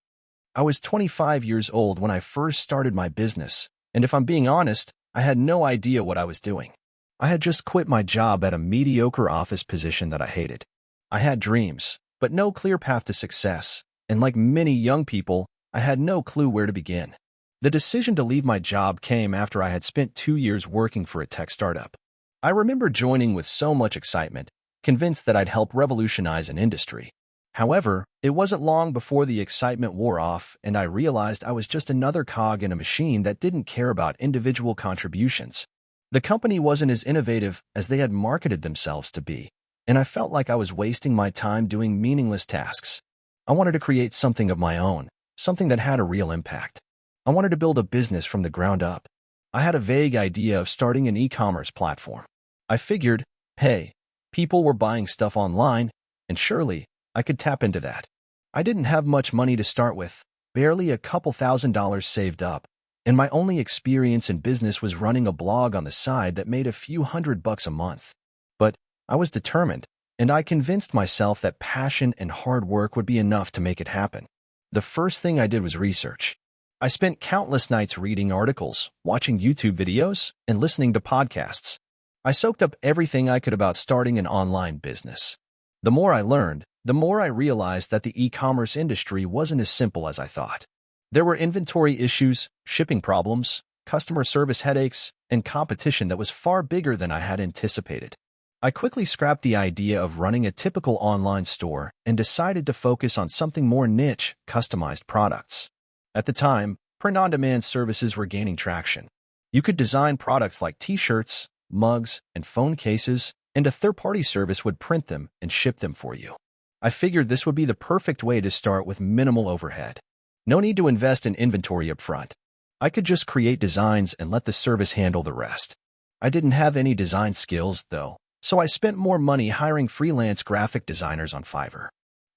I was 25 years old when I first started my business, and if I'm being honest, I had no idea what I was doing. I had just quit my job at a mediocre office position that I hated. I had dreams, but no clear path to success, and like many young people, I had no clue where to begin. The decision to leave my job came after I had spent 2 years working for a tech startup. I remember joining with so much excitement, convinced that I'd help revolutionize an industry. However, it wasn't long before the excitement wore off and I realized I was just another cog in a machine that didn't care about individual contributions. The company wasn't as innovative as they had marketed themselves to be, and I felt like I was wasting my time doing meaningless tasks. I wanted to create something of my own, something that had a real impact. I wanted to build a business from the ground up. I had a vague idea of starting an e-commerce platform. I figured, hey, people were buying stuff online, and surely I could tap into that. I didn't have much money to start with, barely a couple $1,000s saved up, and my only experience in business was running a blog on the side that made a few $100 a month. But I was determined, and I convinced myself that passion and hard work would be enough to make it happen. The first thing I did was research. I spent countless nights reading articles, watching YouTube videos, and listening to podcasts. I soaked up everything I could about starting an online business. The more I learned, the more I realized that the e-commerce industry wasn't as simple as I thought. There were inventory issues, shipping problems, customer service headaches, and competition that was far bigger than I had anticipated. I quickly scrapped the idea of running a typical online store and decided to focus on something more niche, customized products. At the time, print-on-demand services were gaining traction. You could design products like t-shirts, mugs, and phone cases, and a third-party service would print them and ship them for you. I figured this would be the perfect way to start with minimal overhead. No need to invest in inventory up front. I could just create designs and let the service handle the rest. I didn't have any design skills, though, so I spent more money hiring freelance graphic designers on Fiverr.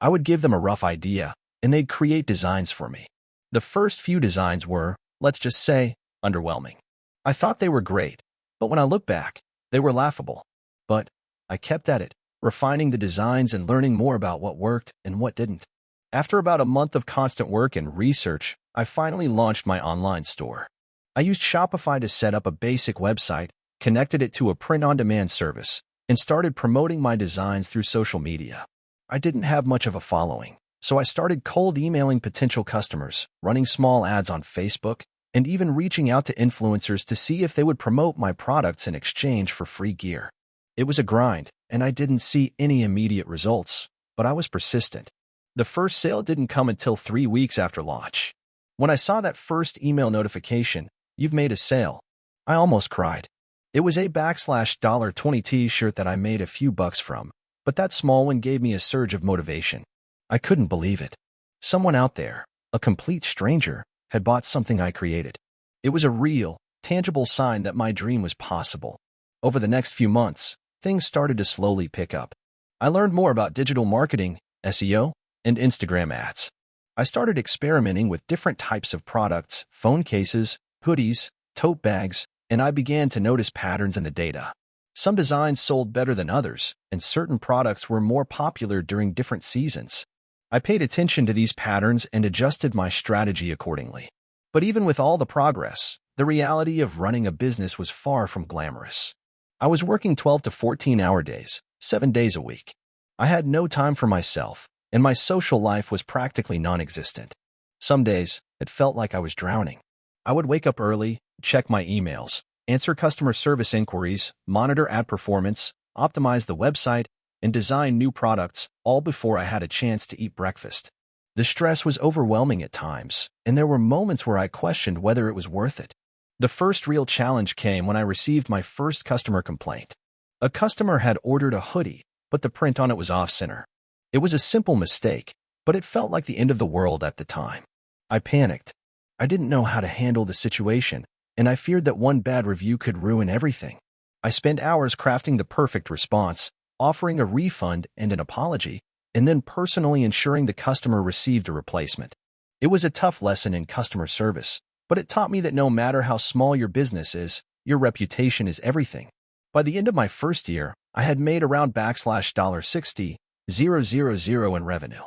I would give them a rough idea, and they'd create designs for me. The first few designs were, let's just say, underwhelming. I thought they were great, but when I look back, they were laughable. But I kept at it, refining the designs and learning more about what worked and what didn't. After about a month of constant work and research, I finally launched my online store. I used Shopify to set up a basic website, connected it to a print-on-demand service, and started promoting my designs through social media. I didn't have much of a following, so I started cold emailing potential customers, running small ads on Facebook, and even reaching out to influencers to see if they would promote my products in exchange for free gear. It was a grind, and I didn't see any immediate results, but I was persistent. The first sale didn't come until 3 weeks after launch. When I saw that first email notification, "You've made a sale," I almost cried. It was a $20 t-shirt that I made a few bucks from, but that small one gave me a surge of motivation. I couldn't believe it. Someone out there, a complete stranger, had bought something I created. It was a real, tangible sign that my dream was possible. Over the next few months, things started to slowly pick up. I learned more about digital marketing, SEO, and Instagram ads. I started experimenting with different types of products, phone cases, hoodies, tote bags, and I began to notice patterns in the data. Some designs sold better than others, and certain products were more popular during different seasons. I paid attention to these patterns and adjusted my strategy accordingly. But even with all the progress, the reality of running a business was far from glamorous. I was working 12 to 14-hour days, 7 days a week. I had no time for myself, and my social life was practically non-existent. Some days, it felt like I was drowning. I would wake up early, check my emails, answer customer service inquiries, monitor ad performance, optimize the website, and design new products, all before I had a chance to eat breakfast. The stress was overwhelming at times, and there were moments where I questioned whether it was worth it. The first real challenge came when I received my first customer complaint. A customer had ordered a hoodie, but the print on it was off-center. It was a simple mistake, but it felt like the end of the world at the time. I panicked. I didn't know how to handle the situation, and I feared that one bad review could ruin everything. I spent hours crafting the perfect response, offering a refund and an apology, and then personally ensuring the customer received a replacement. It was a tough lesson in customer service, but it taught me that no matter how small your business is, your reputation is everything. By the end of my first year, I had made around $60,000 in revenue.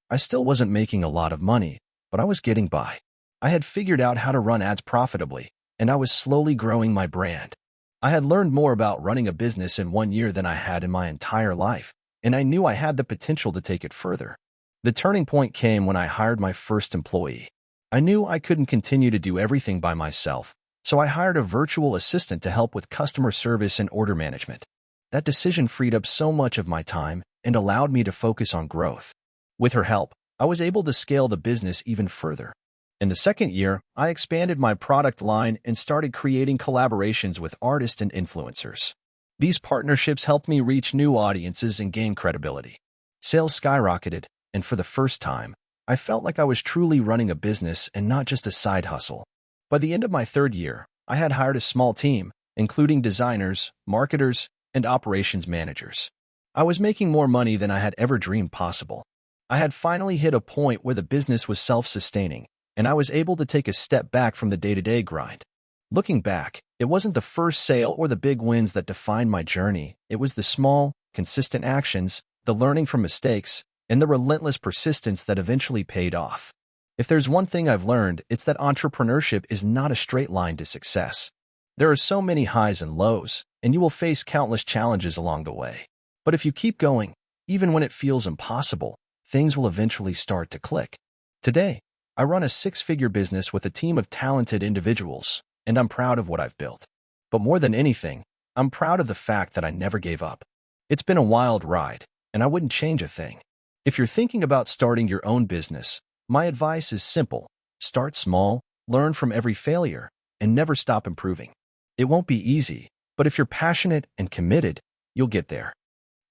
I still wasn't making a lot of money, but I was getting by. I had figured out how to run ads profitably, and I was slowly growing my brand. I had learned more about running a business in 1 year than I had in my entire life, and I knew I had the potential to take it further. The turning point came when I hired my first employee. I knew I couldn't continue to do everything by myself, so I hired a virtual assistant to help with customer service and order management. That decision freed up so much of my time and allowed me to focus on growth. With her help, I was able to scale the business even further. In the second year, I expanded my product line and started creating collaborations with artists and influencers. These partnerships helped me reach new audiences and gain credibility. Sales skyrocketed, and for the first time, I felt like I was truly running a business and not just a side hustle. By the end of my third year, I had hired a small team, including designers, marketers, and operations managers. I was making more money than I had ever dreamed possible. I had finally hit a point where the business was self-sustaining, and I was able to take a step back from the day-to-day grind. Looking back, it wasn't the first sale or the big wins that defined my journey. It was the small, consistent actions, the learning from mistakes, and the relentless persistence that eventually paid off. If there's one thing I've learned, it's that entrepreneurship is not a straight line to success. There are so many highs and lows, and you will face countless challenges along the way. But if you keep going, even when it feels impossible, things will eventually start to click. Today, I run a six-figure business with a team of talented individuals, and I'm proud of what I've built. But more than anything, I'm proud of the fact that I never gave up. It's been a wild ride, and I wouldn't change a thing. If you're thinking about starting your own business, my advice is simple. Start small, learn from every failure, and never stop improving. It won't be easy, but if you're passionate and committed, you'll get there.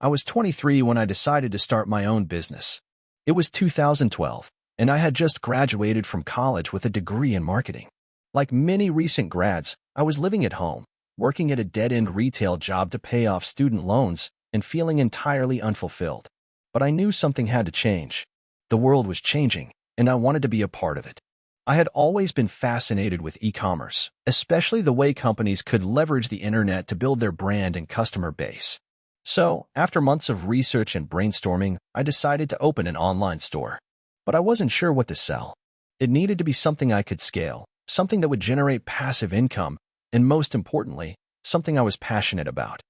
I was 23 when I decided to start my own business. It was 2012, and I had just graduated from college with a degree in marketing. Like many recent grads, I was living at home, working at a dead-end retail job to pay off student loans, and feeling entirely unfulfilled. But I knew something had to change. The world was changing, and I wanted to be a part of it. I had always been fascinated with e-commerce, especially the way companies could leverage the internet to build their brand and customer base. So, after months of research and brainstorming, I decided to open an online store. But I wasn't sure what to sell. It needed to be something I could scale, something that would generate passive income, and most importantly, something I was passionate about.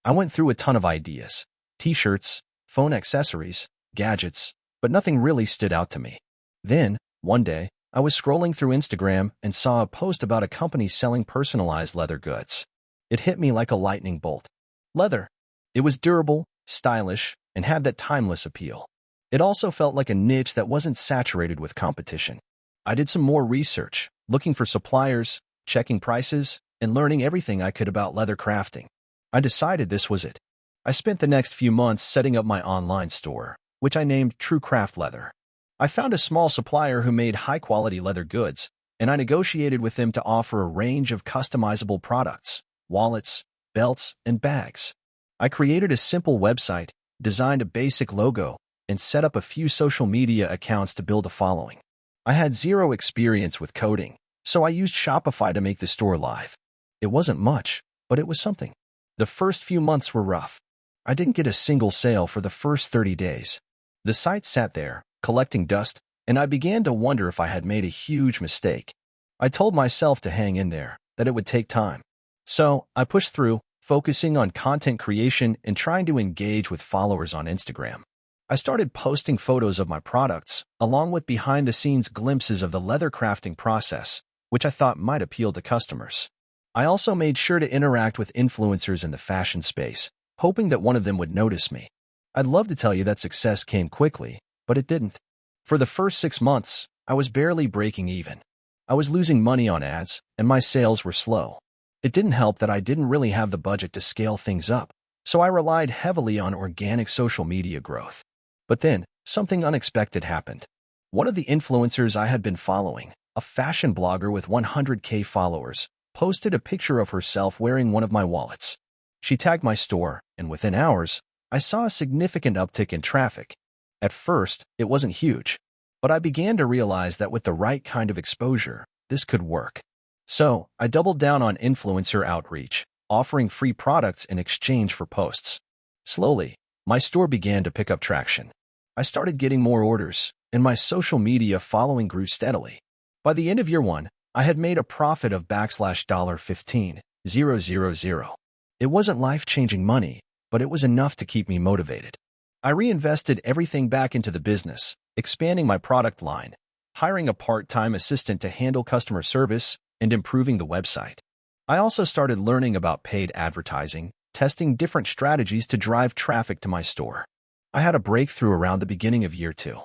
I went through a ton of ideas: t-shirts, phone accessories, gadgets, but nothing really stood out to me. Then, one day, I was scrolling through Instagram and saw a post about a company selling personalized leather goods. It hit me like a lightning bolt. Leather. It was durable, stylish, and had that timeless appeal. It also felt like a niche that wasn't saturated with competition. I did some more research, looking for suppliers, checking prices, and learning everything I could about leather crafting. I decided this was it. I spent the next few months setting up my online store, which I named True Craft Leather. I found a small supplier who made high-quality leather goods, and I negotiated with them to offer a range of customizable products, wallets, belts, and bags. I created a simple website, designed a basic logo, and set up a few social media accounts to build a following. I had zero experience with coding, so I used Shopify to make the store live. It wasn't much, but it was something. The first few months were rough. I didn't get a single sale for the first 30 days. The site sat there, collecting dust, and I began to wonder if I had made a huge mistake. I told myself to hang in there, that it would take time. So, I pushed through, focusing on content creation and trying to engage with followers on Instagram. I started posting photos of my products, along with behind-the-scenes glimpses of the leather crafting process, which I thought might appeal to customers. I also made sure to interact with influencers in the fashion space, hoping that one of them would notice me. I'd love to tell you that success came quickly, but it didn't. For the first 6 months, I was barely breaking even. I was losing money on ads, and my sales were slow. It didn't help that I didn't really have the budget to scale things up, so I relied heavily on organic social media growth. But then, something unexpected happened. One of the influencers I had been following, a fashion blogger with 100K followers, posted a picture of herself wearing one of my wallets. She tagged my store, and within hours, I saw a significant uptick in traffic. At first, it wasn't huge, but I began to realize that with the right kind of exposure, this could work. So, I doubled down on influencer outreach, offering free products in exchange for posts. Slowly, my store began to pick up traction. I started getting more orders, and my social media following grew steadily. By the end of year one, I had made a profit of $15,000. It wasn't life-changing money, but it was enough to keep me motivated. I reinvested everything back into the business, expanding my product line, hiring a part-time assistant to handle customer service, and improving the website. I also started learning about paid advertising, testing different strategies to drive traffic to my store. I had a breakthrough around the beginning of year 2.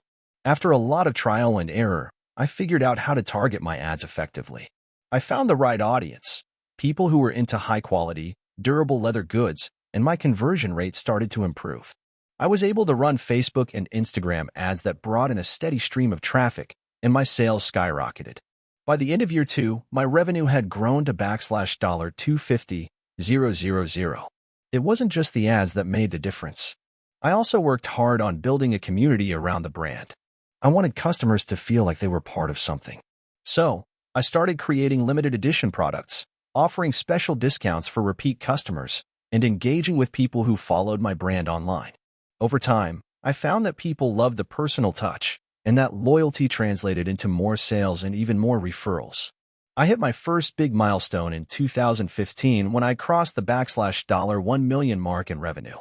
After a lot of trial and error, I figured out how to target my ads effectively. I found the right audience, people who were into high-quality, durable leather goods, and my conversion rate started to improve. I was able to run Facebook and Instagram ads that brought in a steady stream of traffic, and my sales skyrocketed. By the end of year 2, my revenue had grown to $250,000. It wasn't just the ads that made the difference. I also worked hard on building a community around the brand. I wanted customers to feel like they were part of something. So, I started creating limited edition products, offering special discounts for repeat customers, and engaging with people who followed my brand online. Over time, I found that people loved the personal touch, and that loyalty translated into more sales and even more referrals. I hit my first big milestone in 2015 when I crossed the $1 million mark in revenue.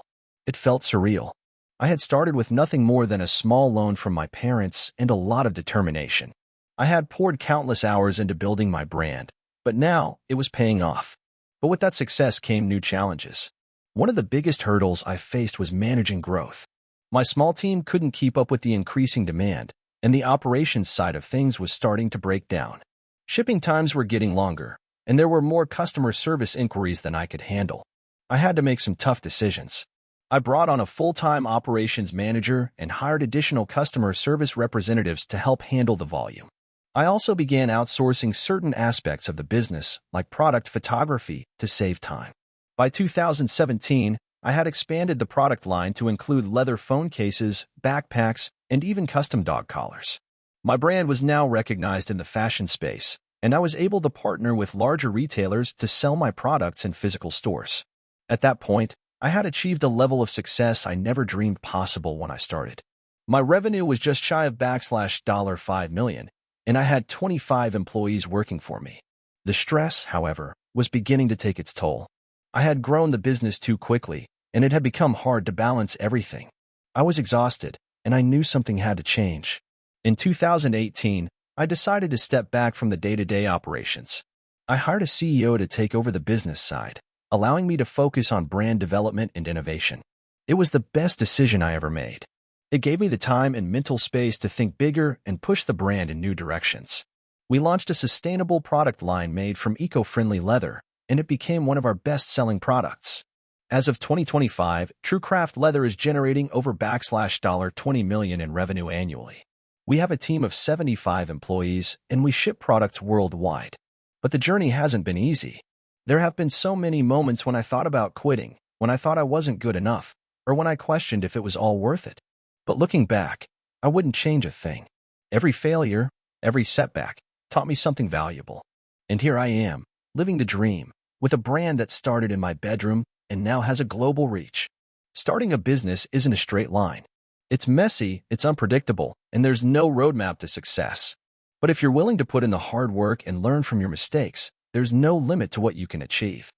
It felt surreal. I had started with nothing more than a small loan from my parents and a lot of determination. I had poured countless hours into building my brand, but now it was paying off. But with that success came new challenges. One of the biggest hurdles I faced was managing growth. My small team couldn't keep up with the increasing demand, and the operations side of things was starting to break down. Shipping times were getting longer, and there were more customer service inquiries than I could handle. I had to make some tough decisions. I brought on a full-time operations manager and hired additional customer service representatives to help handle the volume. I also began outsourcing certain aspects of the business, like product photography, to save time. By 2017, I had expanded the product line to include leather phone cases, backpacks, and even custom dog collars. My brand was now recognized in the fashion space, and I was able to partner with larger retailers to sell my products in physical stores. At that point, I had achieved a level of success I never dreamed possible when I started. My revenue was just shy of $5 million, and I had 25 employees working for me. The stress, however, was beginning to take its toll. I had grown the business too quickly, and it had become hard to balance everything. I was exhausted, and I knew something had to change. In 2018, I decided to step back from the day-to-day operations. I hired a CEO to take over the business side, allowing me to focus on brand development and innovation. It was the best decision I ever made. It gave me the time and mental space to think bigger and push the brand in new directions. We launched a sustainable product line made from eco-friendly leather, and it became one of our best-selling products. As of 2025, TrueCraft Leather is generating over $20 million in revenue annually. We have a team of 75 employees, and we ship products worldwide. But the journey hasn't been easy. There have been so many moments when I thought about quitting, when I thought I wasn't good enough, or when I questioned if it was all worth it. But looking back, I wouldn't change a thing. Every failure, every setback, taught me something valuable. And here I am, living the dream, with a brand that started in my bedroom and now has a global reach. Starting a business isn't a straight line. It's messy, it's unpredictable, and there's no roadmap to success. But if you're willing to put in the hard work and learn from your mistakes, there's no limit to what you can achieve.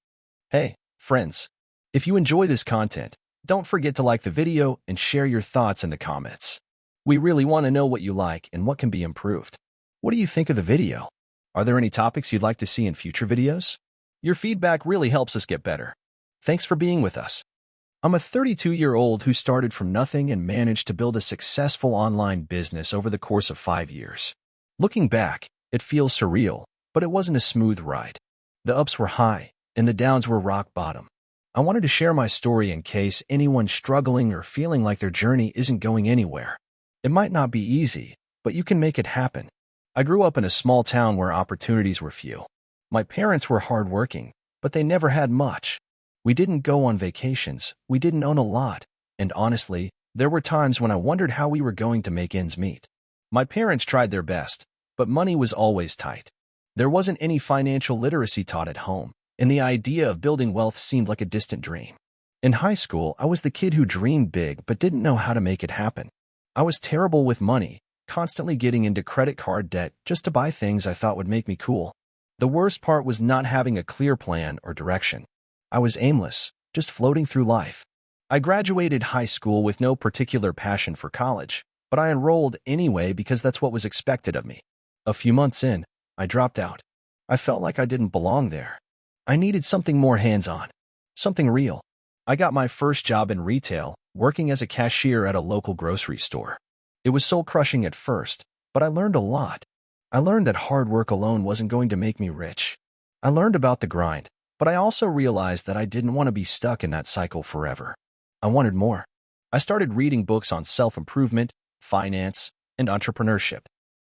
Hey, friends, if you enjoy this content, don't forget to like the video and share your thoughts in the comments. We really want to know what you like and what can be improved. What do you think of the video? Are there any topics you'd like to see in future videos? Your feedback really helps us get better. Thanks for being with us. I'm a 32-year-old who started from nothing and managed to build a successful online business over the course of 5 years. Looking back, it feels surreal, but it wasn't a smooth ride. The ups were high, and the downs were rock bottom. I wanted to share my story in case anyone's struggling or feeling like their journey isn't going anywhere. It might not be easy, but you can make it happen. I grew up in a small town where opportunities were few. My parents were hardworking, but they never had much. We didn't go on vacations, we didn't own a lot, and honestly, there were times when I wondered how we were going to make ends meet. My parents tried their best, but money was always tight. There wasn't any financial literacy taught at home, and the idea of building wealth seemed like a distant dream. In high school, I was the kid who dreamed big but didn't know how to make it happen. I was terrible with money, constantly getting into credit card debt just to buy things I thought would make me cool. The worst part was not having a clear plan or direction. I was aimless, just floating through life. I graduated high school with no particular passion for college, but I enrolled anyway because that's what was expected of me. A few months in, I dropped out. I felt like I didn't belong there. I needed something more hands-on, something real. I got my first job in retail, working as a cashier at a local grocery store. It was soul-crushing at first, but I learned a lot. I learned that hard work alone wasn't going to make me rich. I learned about the grind, but I also realized that I didn't want to be stuck in that cycle forever. I wanted more. I started reading books on self-improvement, finance, and entrepreneurship.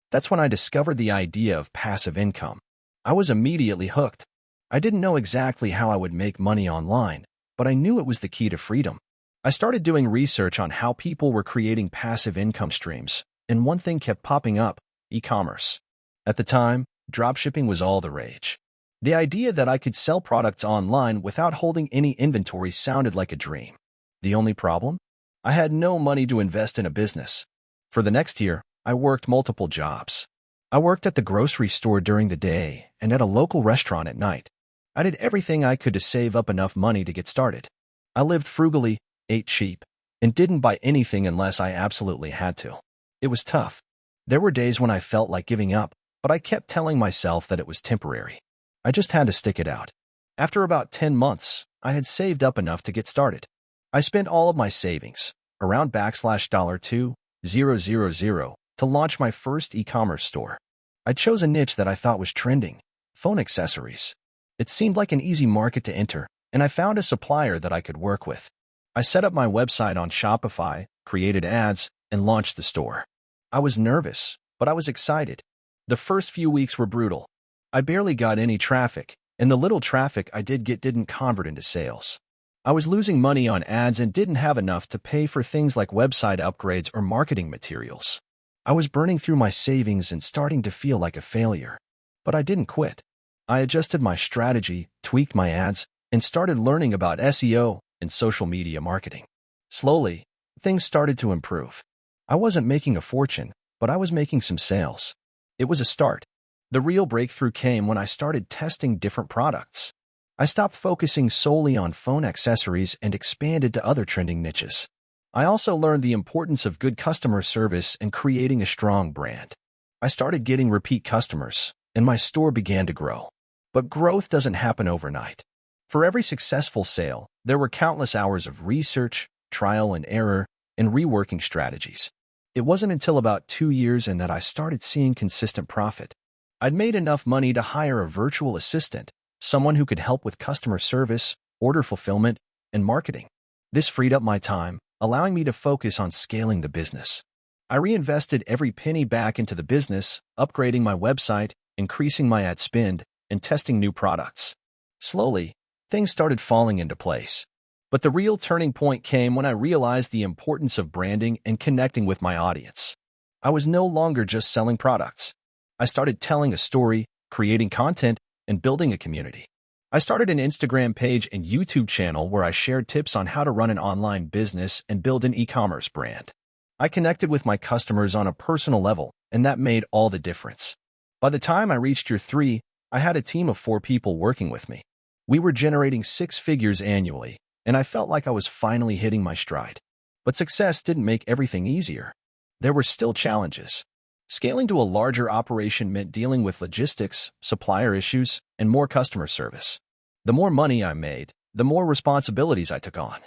That's when I discovered the idea of passive income. I was immediately hooked. I didn't know exactly how I would make money online, but I knew it was the key to freedom. I started doing research on how people were creating passive income streams, and one thing kept popping up: e-commerce. At the time, dropshipping was all the rage. The idea that I could sell products online without holding any inventory sounded like a dream. The only problem? I had no money to invest in a business. For the next year, I worked multiple jobs. I worked at the grocery store during the day and at a local restaurant at night. I did everything I could to save up enough money to get started. I lived frugally, ate cheap, and didn't buy anything unless I absolutely had to. It was tough. There were days when I felt like giving up, but I kept telling myself that it was temporary. I just had to stick it out. After about 10 months, I had saved up enough to get started. I spent all of my savings, around $2,000, to launch my first e-commerce store. I chose a niche that I thought was trending: phone accessories. It seemed like an easy market to enter, and I found a supplier that I could work with. I set up my website on Shopify, created ads, and launched the store. I was nervous, but I was excited. The first few weeks were brutal. I barely got any traffic, and the little traffic I did get didn't convert into sales. I was losing money on ads and didn't have enough to pay for things like website upgrades or marketing materials. I was burning through my savings and starting to feel like a failure. But I didn't quit. I adjusted my strategy, tweaked my ads, and started learning about SEO and social media marketing. Slowly, things started to improve. I wasn't making a fortune, but I was making some sales. It was a start. The real breakthrough came when I started testing different products. I stopped focusing solely on phone accessories and expanded to other trending niches. I also learned the importance of good customer service and creating a strong brand. I started getting repeat customers, and my store began to grow. But growth doesn't happen overnight. For every successful sale, there were countless hours of research, trial and error, and reworking strategies. It wasn't until about 2 years in that I started seeing consistent profit. I'd made enough money to hire a virtual assistant, someone who could help with customer service, order fulfillment, and marketing. This freed up my time, allowing me to focus on scaling the business. I reinvested every penny back into the business, upgrading my website, increasing my ad spend, and testing new products. Slowly, things started falling into place. But the real turning point came when I realized the importance of branding and connecting with my audience. I was no longer just selling products. I started telling a story, creating content, and building a community. I started an Instagram page and YouTube channel where I shared tips on how to run an online business and build an e-commerce brand. I connected with my customers on a personal level, and that made all the difference. By the time I reached year 3, I had a team of 4 people working with me. We were generating 6 figures annually, and I felt like I was finally hitting my stride. But success didn't make everything easier. There were still challenges. Scaling to a larger operation meant dealing with logistics, supplier issues, and more customer service. The more money I made, the more responsibilities I took on.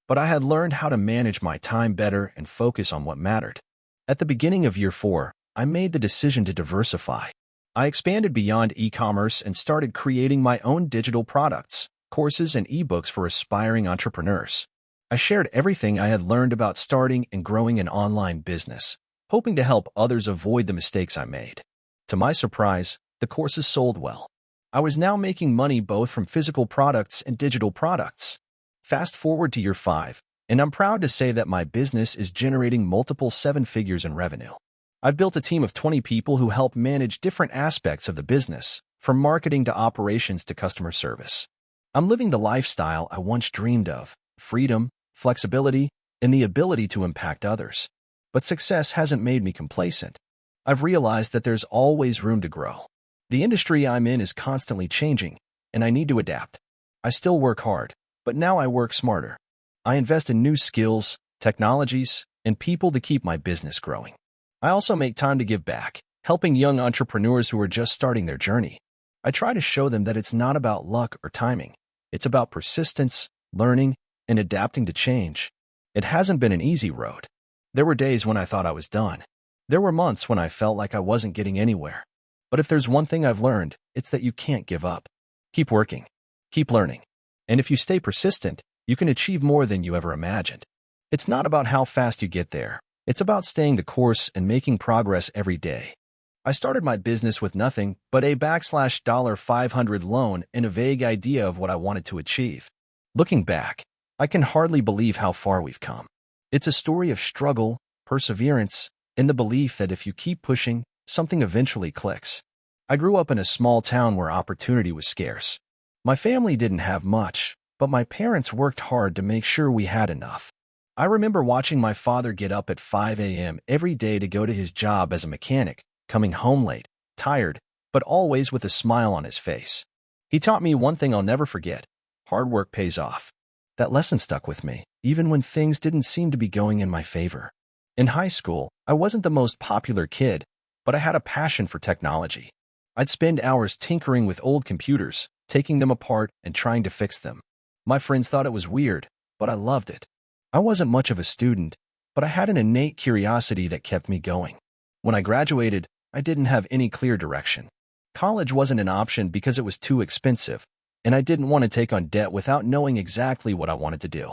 But I had learned how to manage my time better and focus on what mattered. At the beginning of year 4, I made the decision to diversify. I expanded beyond e-commerce and started creating my own digital products, courses, and ebooks for aspiring entrepreneurs. I shared everything I had learned about starting and growing an online business, hoping to help others avoid the mistakes I made. To my surprise, the courses sold well. I was now making money both from physical products and digital products. Fast forward to year 5, and I'm proud to say that my business is generating multiple 7 figures in revenue. I've built a team of 20 people who help manage different aspects of the business, from marketing to operations to customer service. I'm living the lifestyle I once dreamed of: freedom, flexibility, and the ability to impact others. But success hasn't made me complacent. I've realized that there's always room to grow. The industry I'm in is constantly changing, and I need to adapt. I still work hard, but now I work smarter. I invest in new skills, technologies, and people to keep my business growing. I also make time to give back, helping young entrepreneurs who are just starting their journey. I try to show them that it's not about luck or timing. It's about persistence, learning, and adapting to change. It hasn't been an easy road. There were days when I thought I was done. There were months when I felt like I wasn't getting anywhere. But if there's one thing I've learned, it's that you can't give up. Keep working. Keep learning. And if you stay persistent, you can achieve more than you ever imagined. It's not about how fast you get there. It's about staying the course and making progress every day. I started my business with nothing but a $500 loan and a vague idea of what I wanted to achieve. Looking back, I can hardly believe how far we've come. It's a story of struggle, perseverance, and the belief that if you keep pushing, something eventually clicks. I grew up in a small town where opportunity was scarce. My family didn't have much, but my parents worked hard to make sure we had enough. I remember watching my father get up at 5 a.m. every day to go to his job as a mechanic, coming home late, tired, but always with a smile on his face. He taught me one thing I'll never forget: hard work pays off. That lesson stuck with me, even when things didn't seem to be going in my favor. In high school, I wasn't the most popular kid, but I had a passion for technology. I'd spend hours tinkering with old computers, taking them apart and trying to fix them. My friends thought it was weird, but I loved it. I wasn't much of a student, but I had an innate curiosity that kept me going. When I graduated, I didn't have any clear direction. College wasn't an option because it was too expensive, and I didn't want to take on debt without knowing exactly what I wanted to do.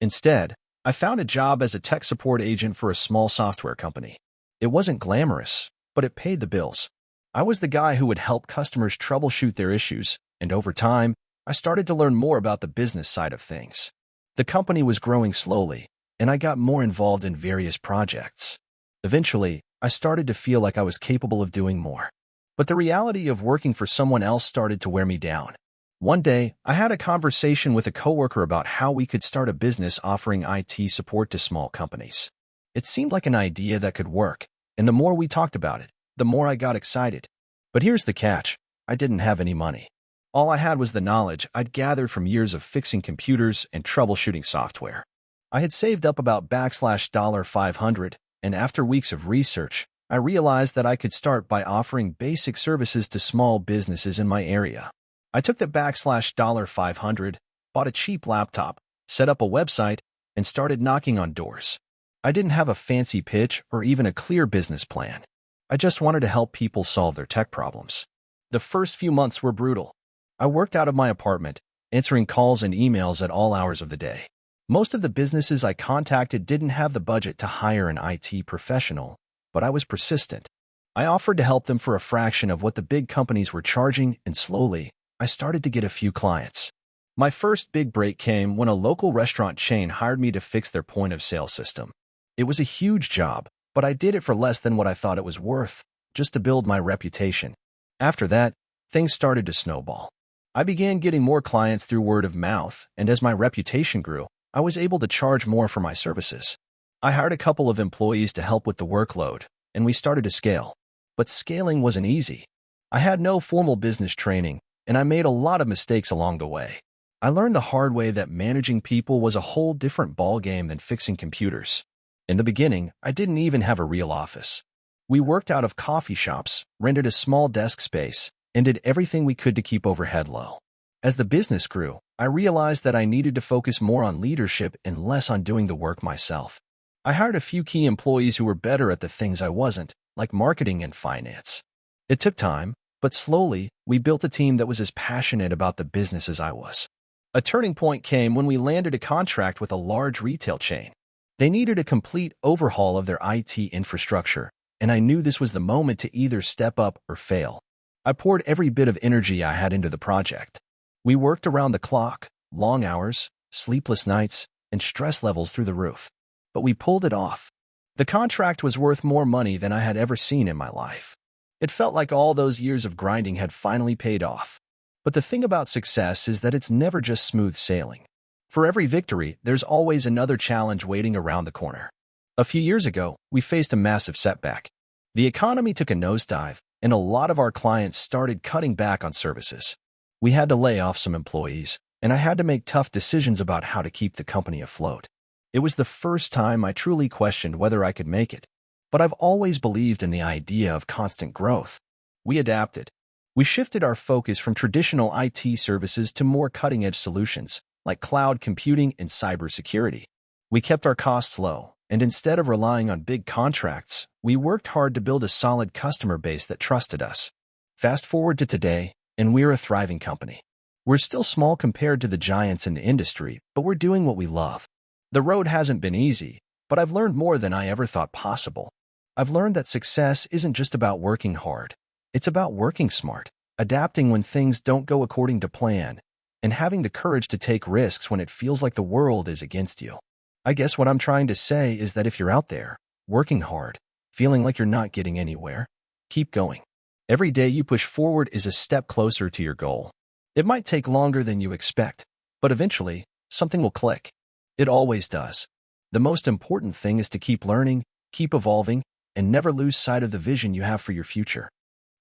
Instead, I found a job as a tech support agent for a small software company. It wasn't glamorous, but it paid the bills. I was the guy who would help customers troubleshoot their issues, and over time, I started to learn more about the business side of things. The company was growing slowly, and I got more involved in various projects. Eventually, I started to feel like I was capable of doing more. But the reality of working for someone else started to wear me down. One day, I had a conversation with a coworker about how we could start a business offering IT support to small companies. It seemed like an idea that could work, and the more we talked about it, the more I got excited. But here's the catch: I didn't have any money. All I had was the knowledge I'd gathered from years of fixing computers and troubleshooting software. I had saved up about $500, and after weeks of research, I realized that I could start by offering basic services to small businesses in my area. I took the $500, bought a cheap laptop, set up a website, and started knocking on doors. I didn't have a fancy pitch or even a clear business plan. I just wanted to help people solve their tech problems. The first few months were brutal. I worked out of my apartment, answering calls and emails at all hours of the day. Most of the businesses I contacted didn't have the budget to hire an IT professional, but I was persistent. I offered to help them for a fraction of what the big companies were charging, and slowly, I started to get a few clients. My first big break came when a local restaurant chain hired me to fix their point-of-sale system. It was a huge job, but I did it for less than what I thought it was worth, just to build my reputation. After that, things started to snowball. I began getting more clients through word of mouth, and as my reputation grew, I was able to charge more for my services. I hired a couple of employees to help with the workload, and we started to scale. But scaling wasn't easy. I had no formal business training, and I made a lot of mistakes along the way. I learned the hard way that managing people was a whole different ballgame than fixing computers. In the beginning, I didn't even have a real office. We worked out of coffee shops, rented a small desk space, and did everything we could to keep overhead low. As the business grew, I realized that I needed to focus more on leadership and less on doing the work myself. I hired a few key employees who were better at the things I wasn't, like marketing and finance. It took time, but slowly, we built a team that was as passionate about the business as I was. A turning point came when we landed a contract with a large retail chain. They needed a complete overhaul of their IT infrastructure, and I knew this was the moment to either step up or fail. I poured every bit of energy I had into the project. We worked around the clock, long hours, sleepless nights, and stress levels through the roof. But we pulled it off. The contract was worth more money than I had ever seen in my life. It felt like all those years of grinding had finally paid off. But the thing about success is that it's never just smooth sailing. For every victory, there's always another challenge waiting around the corner. A few years ago, we faced a massive setback. The economy took a nosedive, and a lot of our clients started cutting back on services. We had to lay off some employees, and I had to make tough decisions about how to keep the company afloat. It was the first time I truly questioned whether I could make it, but I've always believed in the idea of constant growth. We adapted. We shifted our focus from traditional IT services to more cutting-edge solutions, like cloud computing and cybersecurity. We kept our costs low, and instead of relying on big contracts, we worked hard to build a solid customer base that trusted us. Fast forward to today, and we're a thriving company. We're still small compared to the giants in the industry, but we're doing what we love. The road hasn't been easy, but I've learned more than I ever thought possible. I've learned that success isn't just about working hard. It's about working smart, adapting when things don't go according to plan, and having the courage to take risks when it feels like the world is against you. I guess what I'm trying to say is that if you're out there, working hard, feeling like you're not getting anywhere, keep going. Every day you push forward is a step closer to your goal. It might take longer than you expect, but eventually, something will click. It always does. The most important thing is to keep learning, keep evolving, and never lose sight of the vision you have for your future.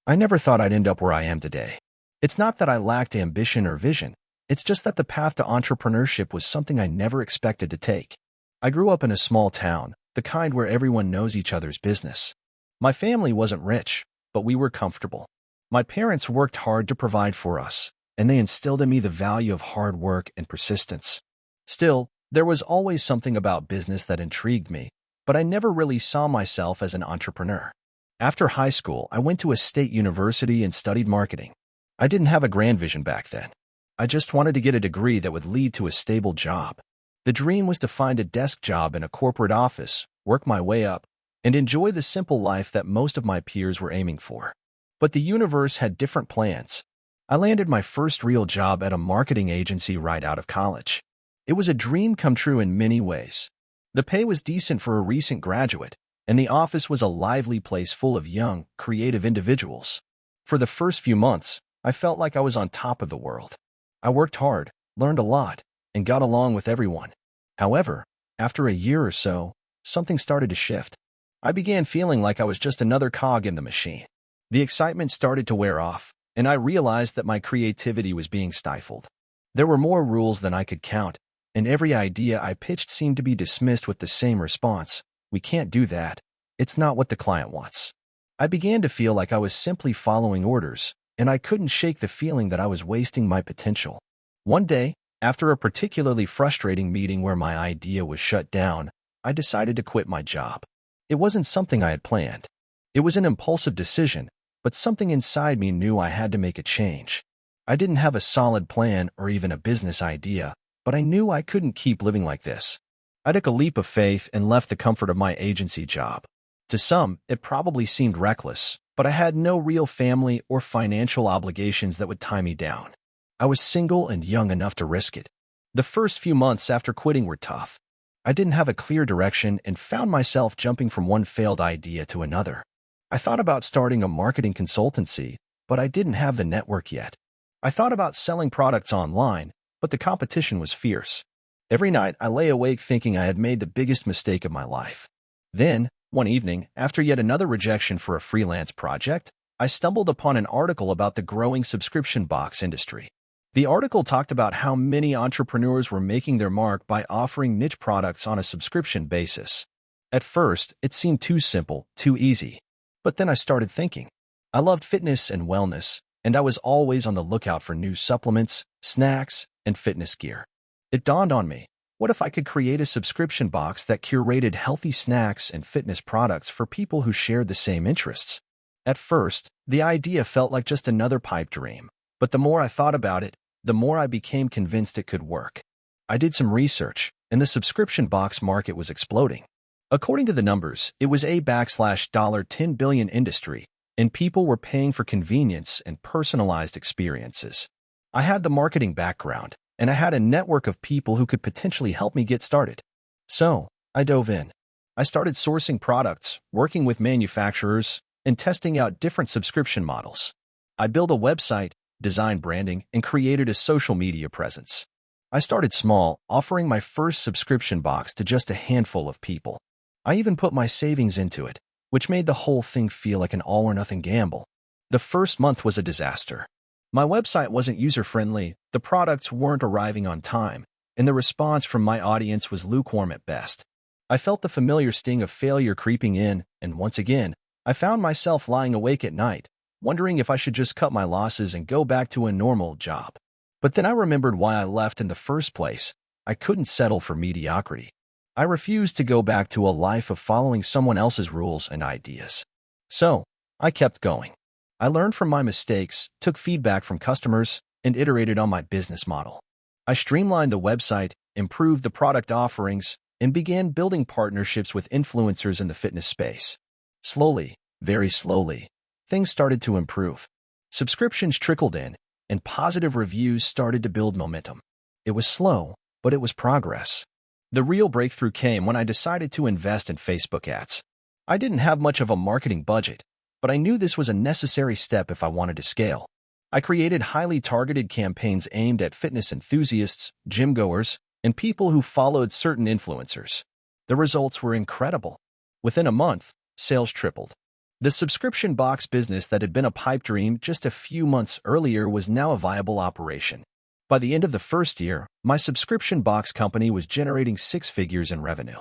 I never thought I'd end up where I am today. It's not that I lacked ambition or vision. It's just that the path to entrepreneurship was something I never expected to take. I grew up in a small town, the kind where everyone knows each other's business. My family wasn't rich, but we were comfortable. My parents worked hard to provide for us, and they instilled in me the value of hard work and persistence. Still, there was always something about business that intrigued me, but I never really saw myself as an entrepreneur. After high school, I went to a state university and studied marketing. I didn't have a grand vision back then. I just wanted to get a degree that would lead to a stable job. The dream was to find a desk job in a corporate office, work my way up, and enjoy the simple life that most of my peers were aiming for. But the universe had different plans. I landed my first real job at a marketing agency right out of college. It was a dream come true in many ways. The pay was decent for a recent graduate, and the office was a lively place full of young, creative individuals. For the first few months, I felt like I was on top of the world. I worked hard, learned a lot, and got along with everyone. However, after a year or so, something started to shift. I began feeling like I was just another cog in the machine. The excitement started to wear off, and I realized that my creativity was being stifled. There were more rules than I could count, and every idea I pitched seemed to be dismissed with the same response: "We can't do that. It's not what the client wants." I began to feel like I was simply following orders, and I couldn't shake the feeling that I was wasting my potential. One day, after a particularly frustrating meeting where my idea was shut down, I decided to quit my job. It wasn't something I had planned. It was an impulsive decision, but something inside me knew I had to make a change. I didn't have a solid plan or even a business idea, but I knew I couldn't keep living like this. I took a leap of faith and left the comfort of my agency job. To some, it probably seemed reckless, but I had no real family or financial obligations that would tie me down. I was single and young enough to risk it. The first few months after quitting were tough. I didn't have a clear direction and found myself jumping from one failed idea to another. I thought about starting a marketing consultancy, but I didn't have the network yet. I thought about selling products online, but the competition was fierce. Every night, I lay awake thinking I had made the biggest mistake of my life. Then, one evening, after yet another rejection for a freelance project, I stumbled upon an article about the growing subscription box industry. The article talked about how many entrepreneurs were making their mark by offering niche products on a subscription basis. At first, it seemed too simple, too easy. But then I started thinking. I loved fitness and wellness, and I was always on the lookout for new supplements, snacks, and fitness gear. It dawned on me, what if I could create a subscription box that curated healthy snacks and fitness products for people who shared the same interests? At first, the idea felt like just another pipe dream, but the more I thought about it, the more I became convinced it could work. I did some research, and the subscription box market was exploding. According to the numbers, it was a $10 billion industry, and people were paying for convenience and personalized experiences. I had the marketing background, and I had a network of people who could potentially help me get started. So, I dove in. I started sourcing products, working with manufacturers, and testing out different subscription models. I built a website, designed branding, and created a social media presence. I started small, offering my first subscription box to just a handful of people. I even put my savings into it, which made the whole thing feel like an all-or-nothing gamble. The first month was a disaster. My website wasn't user-friendly, the products weren't arriving on time, and the response from my audience was lukewarm at best. I felt the familiar sting of failure creeping in, and once again, I found myself lying awake at night, wondering if I should just cut my losses and go back to a normal job. But then I remembered why I left in the first place. I couldn't settle for mediocrity. I refused to go back to a life of following someone else's rules and ideas. So, I kept going. I learned from my mistakes, took feedback from customers, and iterated on my business model. I streamlined the website, improved the product offerings, and began building partnerships with influencers in the fitness space. Slowly, very slowly, things started to improve. Subscriptions trickled in, and positive reviews started to build momentum. It was slow, but it was progress. The real breakthrough came when I decided to invest in Facebook ads. I didn't have much of a marketing budget, but I knew this was a necessary step if I wanted to scale. I created highly targeted campaigns aimed at fitness enthusiasts, gym-goers, and people who followed certain influencers. The results were incredible. Within a month, sales tripled. The subscription box business that had been a pipe dream just a few months earlier was now a viable operation. By the end of the first year, my subscription box company was generating 6 figures in revenue.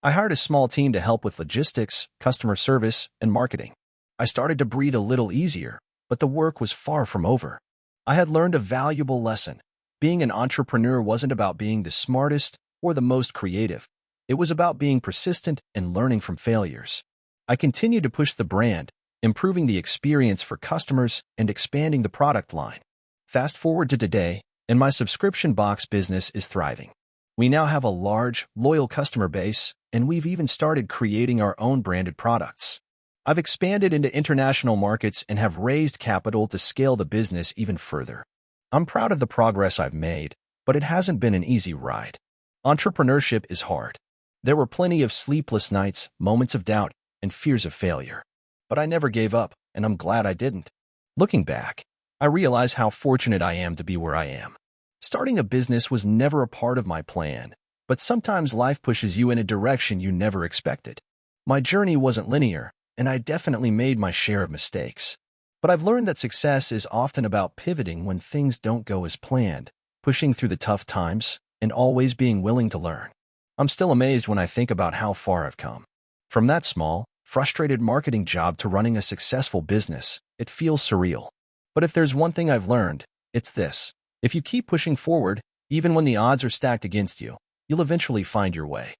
I hired a small team to help with logistics, customer service, and marketing. I started to breathe a little easier, but the work was far from over. I had learned a valuable lesson. Being an entrepreneur wasn't about being the smartest or the most creative. It was about being persistent and learning from failures. I continued to push the brand, improving the experience for customers and expanding the product line. Fast forward to today, and my subscription box business is thriving. We now have a large, loyal customer base, and we've even started creating our own branded products. I've expanded into international markets and have raised capital to scale the business even further. I'm proud of the progress I've made, but it hasn't been an easy ride. Entrepreneurship is hard. There were plenty of sleepless nights, moments of doubt, and fears of failure. But I never gave up, and I'm glad I didn't. Looking back, I realize how fortunate I am to be where I am. Starting a business was never a part of my plan, but sometimes life pushes you in a direction you never expected. My journey wasn't linear, and I definitely made my share of mistakes. But I've learned that success is often about pivoting when things don't go as planned, pushing through the tough times, and always being willing to learn. I'm still amazed when I think about how far I've come. From that small, frustrated marketing job to running a successful business, it feels surreal. But if there's one thing I've learned, it's this. If you keep pushing forward, even when the odds are stacked against you, you'll eventually find your way.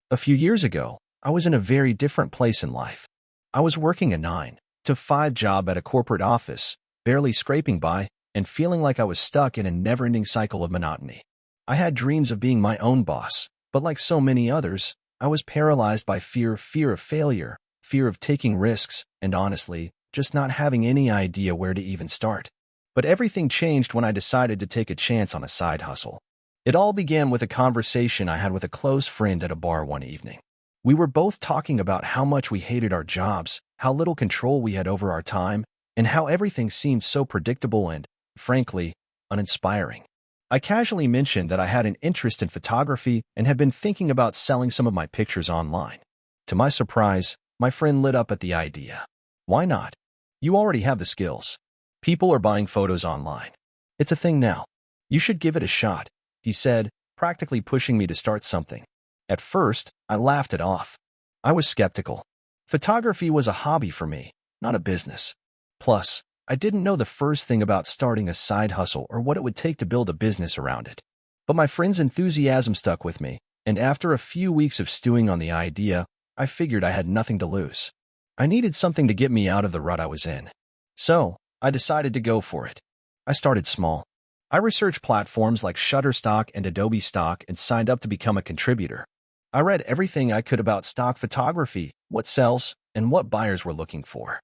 A few years ago, I was in a very different place in life. I was working a 9-to-5 job at a corporate office, barely scraping by, and feeling like I was stuck in a never-ending cycle of monotony. I had dreams of being my own boss, but like so many others, I was paralyzed by fear of failure, fear of taking risks, and honestly, just not having any idea where to even start. But everything changed when I decided to take a chance on a side hustle. It all began with a conversation I had with a close friend at a bar one evening. We were both talking about how much we hated our jobs, how little control we had over our time, and how everything seemed so predictable and, frankly, uninspiring. I casually mentioned that I had an interest in photography and had been thinking about selling some of my pictures online. To my surprise, my friend lit up at the idea. Why not? You already have the skills. People are buying photos online. It's a thing now. You should give it a shot, he said, practically pushing me to start something. At first, I laughed it off. I was skeptical. Photography was a hobby for me, not a business. Plus, I didn't know the first thing about starting a side hustle or what it would take to build a business around it. But my friend's enthusiasm stuck with me, and after a few weeks of stewing on the idea, I figured I had nothing to lose. I needed something to get me out of the rut I was in. So, I decided to go for it. I started small. I researched platforms like Shutterstock and Adobe Stock and signed up to become a contributor. I read everything I could about stock photography, what sells, and what buyers were looking for.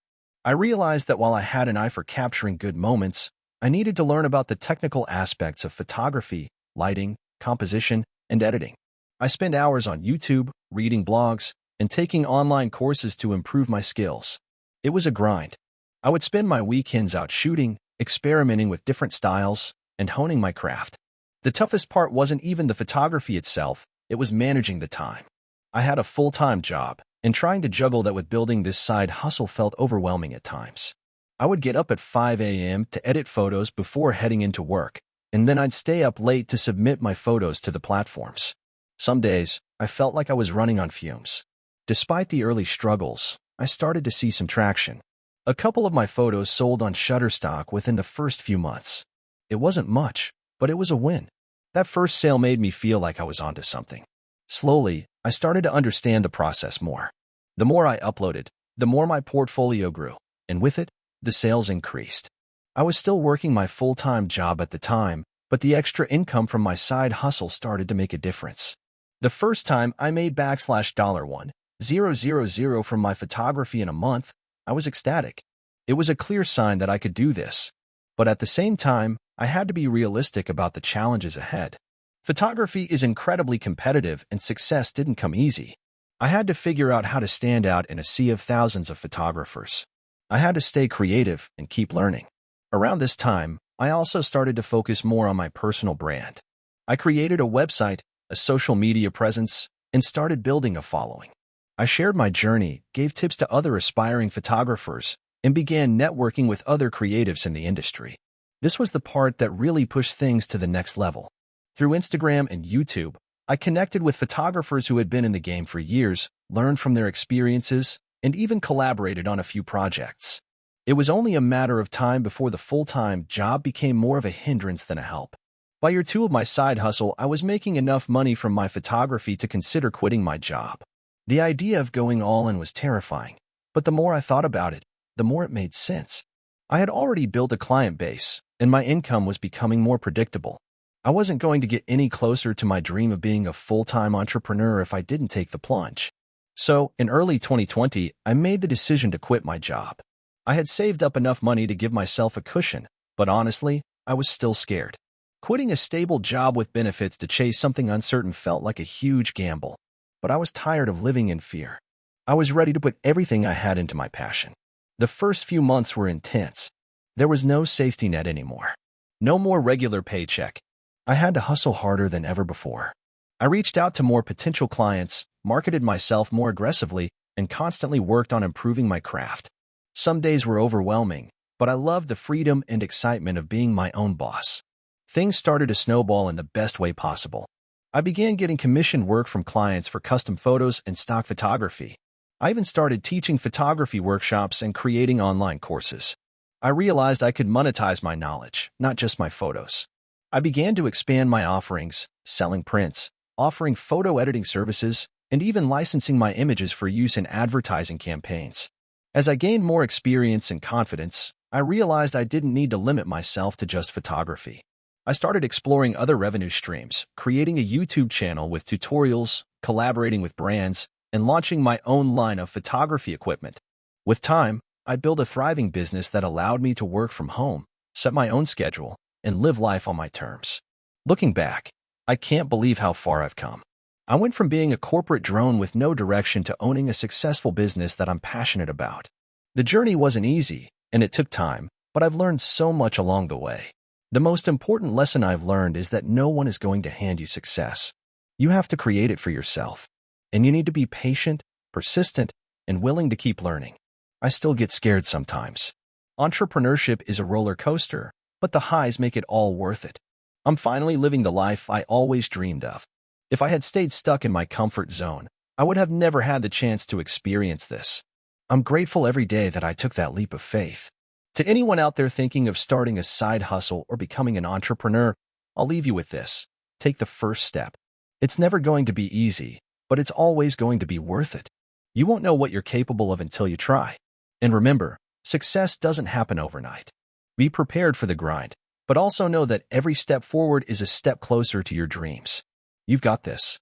I realized that while I had an eye for capturing good moments, I needed to learn about the technical aspects of photography, lighting, composition, and editing. I spent hours on YouTube, reading blogs, and taking online courses to improve my skills. It was a grind. I would spend my weekends out shooting, experimenting with different styles, and honing my craft. The toughest part wasn't even the photography itself, it was managing the time. I had a full-time job, and trying to juggle that with building this side hustle felt overwhelming at times. I would get up at 5 a.m. to edit photos before heading into work, and then I'd stay up late to submit my photos to the platforms. Some days, I felt like I was running on fumes. Despite the early struggles, I started to see some traction. A couple of my photos sold on Shutterstock within the first few months. It wasn't much, but it was a win. That first sale made me feel like I was onto something. Slowly, I started to understand the process more. The more I uploaded, the more my portfolio grew, and with it, the sales increased. I was still working my full-time job at the time, but the extra income from my side hustle started to make a difference. The first time I made $1,000 from my photography in a month, I was ecstatic. It was a clear sign that I could do this. But at the same time, I had to be realistic about the challenges ahead. Photography is incredibly competitive and success didn't come easy. I had to figure out how to stand out in a sea of thousands of photographers. I had to stay creative and keep learning. Around this time, I also started to focus more on my personal brand. I created a website, a social media presence, and started building a following. I shared my journey, gave tips to other aspiring photographers, and began networking with other creatives in the industry. This was the part that really pushed things to the next level. Through Instagram and YouTube, I connected with photographers who had been in the game for years, learned from their experiences, and even collaborated on a few projects. It was only a matter of time before the full-time job became more of a hindrance than a help. By year 2 of my side hustle, I was making enough money from my photography to consider quitting my job. The idea of going all in was terrifying, but the more I thought about it, the more it made sense. I had already built a client base, and my income was becoming more predictable. I wasn't going to get any closer to my dream of being a full-time entrepreneur if I didn't take the plunge. So, in early 2020, I made the decision to quit my job. I had saved up enough money to give myself a cushion, but honestly, I was still scared. Quitting a stable job with benefits to chase something uncertain felt like a huge gamble, but I was tired of living in fear. I was ready to put everything I had into my passion. The first few months were intense. There was no safety net anymore. No more regular paycheck. I had to hustle harder than ever before. I reached out to more potential clients, marketed myself more aggressively, and constantly worked on improving my craft. Some days were overwhelming, but I loved the freedom and excitement of being my own boss. Things started to snowball in the best way possible. I began getting commissioned work from clients for custom photos and stock photography. I even started teaching photography workshops and creating online courses. I realized I could monetize my knowledge, not just my photos. I began to expand my offerings, selling prints, offering photo editing services, and even licensing my images for use in advertising campaigns. As I gained more experience and confidence, I realized I didn't need to limit myself to just photography. I started exploring other revenue streams, creating a YouTube channel with tutorials, collaborating with brands, and launching my own line of photography equipment. With time, I built a thriving business that allowed me to work from home, set my own schedule, and live life on my terms. Looking back, I can't believe how far I've come. I went from being a corporate drone with no direction to owning a successful business that I'm passionate about. The journey wasn't easy, and it took time, but I've learned so much along the way. The most important lesson I've learned is that no one is going to hand you success. You have to create it for yourself. And you need to be patient, persistent, and willing to keep learning. I still get scared sometimes. Entrepreneurship is a roller coaster, but the highs make it all worth it. I'm finally living the life I always dreamed of. If I had stayed stuck in my comfort zone, I would have never had the chance to experience this. I'm grateful every day that I took that leap of faith. To anyone out there thinking of starting a side hustle or becoming an entrepreneur, I'll leave you with this. Take the first step. It's never going to be easy, but it's always going to be worth it. You won't know what you're capable of until you try. And remember, success doesn't happen overnight. Be prepared for the grind, but also know that every step forward is a step closer to your dreams. You've got this.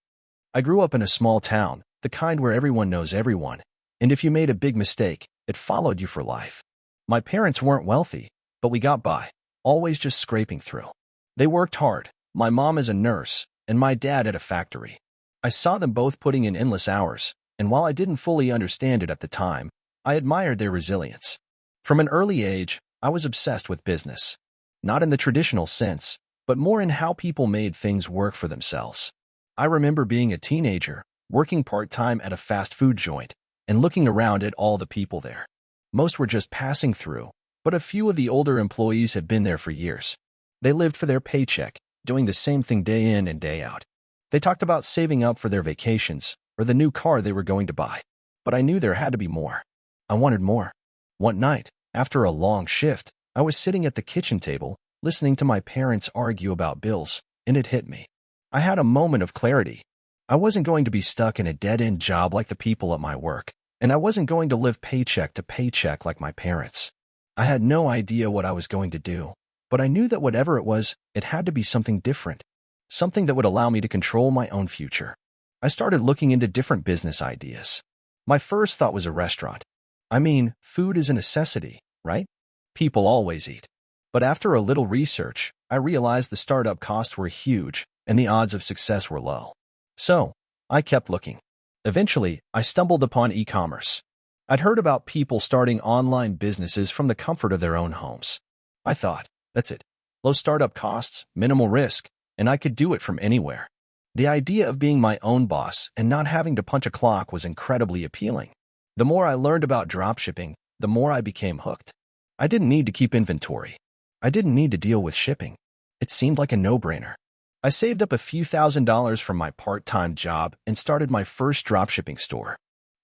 I grew up in a small town, the kind where everyone knows everyone, and if you made a big mistake, it followed you for life. My parents weren't wealthy, but we got by, always just scraping through. They worked hard, my mom is a nurse, and my dad at a factory. I saw them both putting in endless hours, and while I didn't fully understand it at the time, I admired their resilience. From an early age, I was obsessed with business. Not in the traditional sense, but more in how people made things work for themselves. I remember being a teenager, working part-time at a fast food joint, and looking around at all the people there. Most were just passing through, but a few of the older employees had been there for years. They lived for their paycheck, doing the same thing day in and day out. They talked about saving up for their vacations or the new car they were going to buy. But I knew there had to be more. I wanted more. One night, after a long shift, I was sitting at the kitchen table, listening to my parents argue about bills, and it hit me. I had a moment of clarity. I wasn't going to be stuck in a dead-end job like the people at my work, and I wasn't going to live paycheck to paycheck like my parents. I had no idea what I was going to do, but I knew that whatever it was, it had to be something different, something that would allow me to control my own future. I started looking into different business ideas. My first thought was a restaurant. I mean, food is a necessity, right? People always eat. But after a little research, I realized the startup costs were huge and the odds of success were low. So, I kept looking. Eventually, I stumbled upon e-commerce. I'd heard about people starting online businesses from the comfort of their own homes. I thought, that's it. Low startup costs, minimal risk, and I could do it from anywhere. The idea of being my own boss and not having to punch a clock was incredibly appealing. The more I learned about dropshipping, the more I became hooked. I didn't need to keep inventory. I didn't need to deal with shipping. It seemed like a no-brainer. I saved up a few $1,000s from my part-time job and started my first dropshipping store.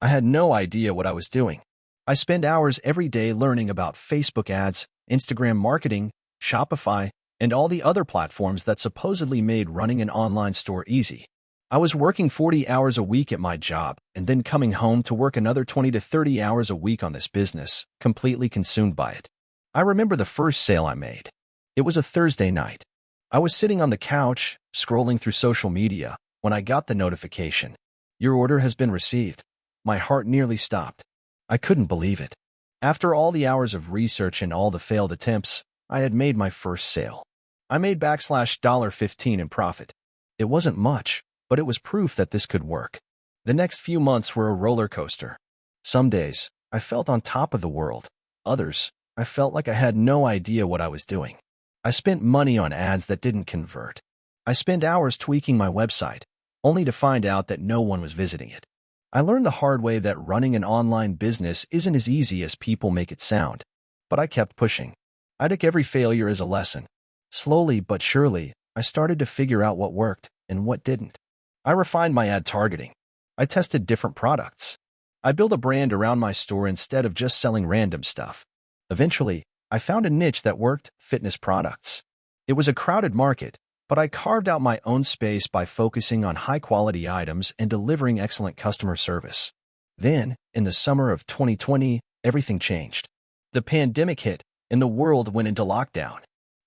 I had no idea what I was doing. I spent hours every day learning about Facebook ads, Instagram marketing, Shopify, and all the other platforms that supposedly made running an online store easy. I was working 40 hours a week at my job and then coming home to work another 20 to 30 hours a week on this business, completely consumed by it. I remember the first sale I made. It was a Thursday night. I was sitting on the couch, scrolling through social media, when I got the notification. Your order has been received. My heart nearly stopped. I couldn't believe it. After all the hours of research and all the failed attempts, I had made my first sale. I made $15 in profit. It wasn't much, but it was proof that this could work. The next few months were a roller coaster. Some days, I felt on top of the world. Others, I felt like I had no idea what I was doing. I spent money on ads that didn't convert. I spent hours tweaking my website, only to find out that no one was visiting it. I learned the hard way that running an online business isn't as easy as people make it sound. But I kept pushing. I took every failure as a lesson. Slowly but surely, I started to figure out what worked and what didn't. I refined my ad targeting. I tested different products. I built a brand around my store instead of just selling random stuff. Eventually, I found a niche that worked: fitness products. It was a crowded market, but I carved out my own space by focusing on high-quality items and delivering excellent customer service. Then, in the summer of 2020, everything changed. The pandemic hit, and the world went into lockdown.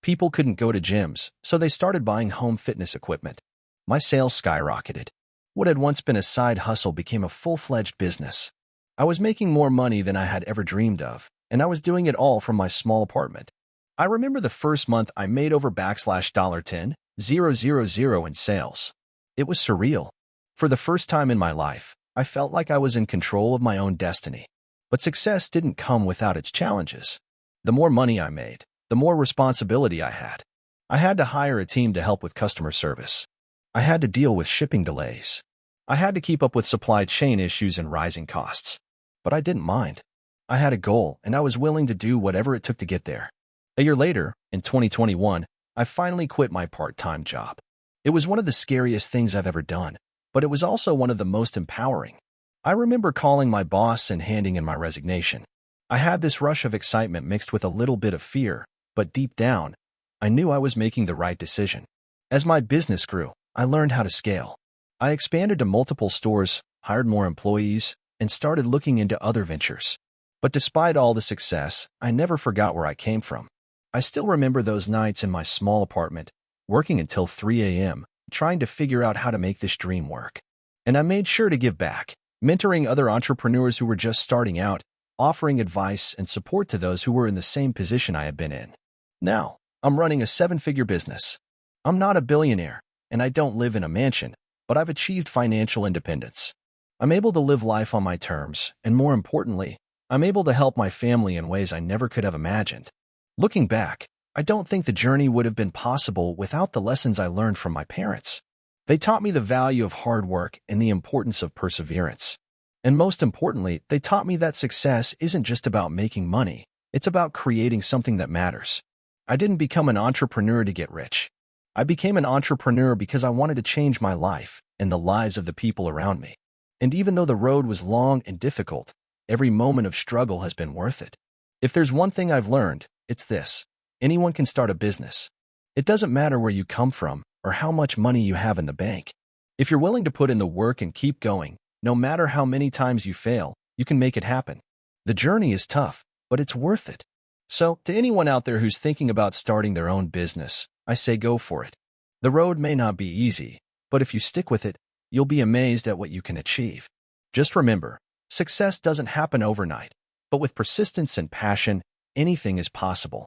People couldn't go to gyms, so they started buying home fitness equipment. My sales skyrocketed. What had once been a side hustle became a full-fledged business. I was making more money than I had ever dreamed of, and I was doing it all from my small apartment. I remember the first month I made over $10,000 in sales. It was surreal. For the first time in my life, I felt like I was in control of my own destiny. But success didn't come without its challenges. The more money I made, the more responsibility I had. I had to hire a team to help with customer service. I had to deal with shipping delays. I had to keep up with supply chain issues and rising costs. But I didn't mind. I had a goal, and I was willing to do whatever it took to get there. A year later, in 2021, I finally quit my part-time job. It was one of the scariest things I've ever done, but it was also one of the most empowering. I remember calling my boss and handing in my resignation. I had this rush of excitement mixed with a little bit of fear, but deep down, I knew I was making the right decision. As my business grew, I learned how to scale. I expanded to multiple stores, hired more employees, and started looking into other ventures. But despite all the success, I never forgot where I came from. I still remember those nights in my small apartment, working until 3 a.m., trying to figure out how to make this dream work. And I made sure to give back, mentoring other entrepreneurs who were just starting out, offering advice and support to those who were in the same position I had been in. Now, I'm running a 7-figure business. I'm not a billionaire, and I don't live in a mansion, but I've achieved financial independence. I'm able to live life on my terms, and more importantly, I'm able to help my family in ways I never could have imagined. Looking back, I don't think the journey would have been possible without the lessons I learned from my parents. They taught me the value of hard work and the importance of perseverance. And most importantly, they taught me that success isn't just about making money, It's about creating something that matters. I didn't become an entrepreneur to get rich. I became an entrepreneur because I wanted to change my life and the lives of the people around me. And even though the road was long and difficult, every moment of struggle has been worth it. If there's one thing I've learned, it's this. Anyone can start a business. It doesn't matter where you come from or how much money you have in the bank. If you're willing to put in the work and keep going, no matter how many times you fail, you can make it happen. The journey is tough, but it's worth it. So, to anyone out there who's thinking about starting their own business, I say go for it. The road may not be easy, but if you stick with it, you'll be amazed at what you can achieve. Just remember, success doesn't happen overnight, but with persistence and passion, anything is possible.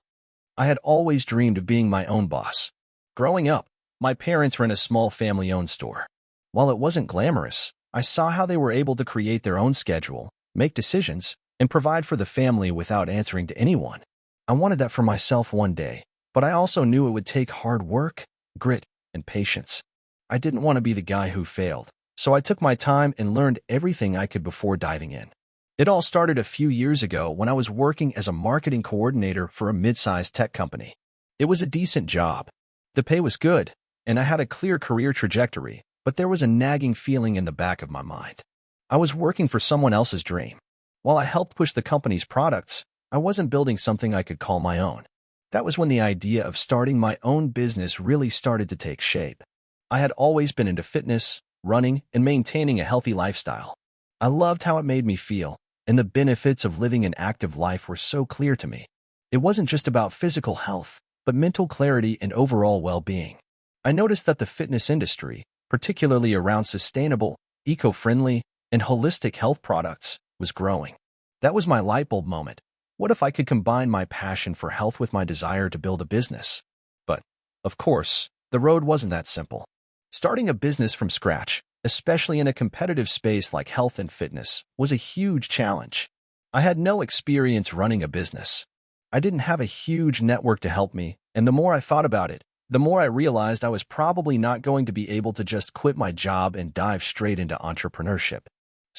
I had always dreamed of being my own boss. Growing up, my parents ran a small family-owned store. While it wasn't glamorous, I saw how they were able to create their own schedule, make decisions, and provide for the family without answering to anyone. I wanted that for myself one day, but I also knew it would take hard work, grit, and patience. I didn't want to be the guy who failed, so I took my time and learned everything I could before diving in. It all started a few years ago when I was working as a marketing coordinator for a mid-sized tech company. It was a decent job. The pay was good, and I had a clear career trajectory, but there was a nagging feeling in the back of my mind. I was working for someone else's dream. While I helped push the company's products, I wasn't building something I could call my own. That was when the idea of starting my own business really started to take shape. I had always been into fitness, running, and maintaining a healthy lifestyle. I loved how it made me feel, and the benefits of living an active life were so clear to me. It wasn't just about physical health, but mental clarity and overall well-being. I noticed that the fitness industry, particularly around sustainable, eco-friendly, and holistic health products, was growing. That was my light bulb moment. What if I could combine my passion for health with my desire to build a business? But, of course, the road wasn't that simple. Starting a business from scratch, especially in a competitive space like health and fitness, was a huge challenge. I had no experience running a business. I didn't have a huge network to help me, and the more I thought about it, the more I realized I was probably not going to be able to just quit my job and dive straight into entrepreneurship.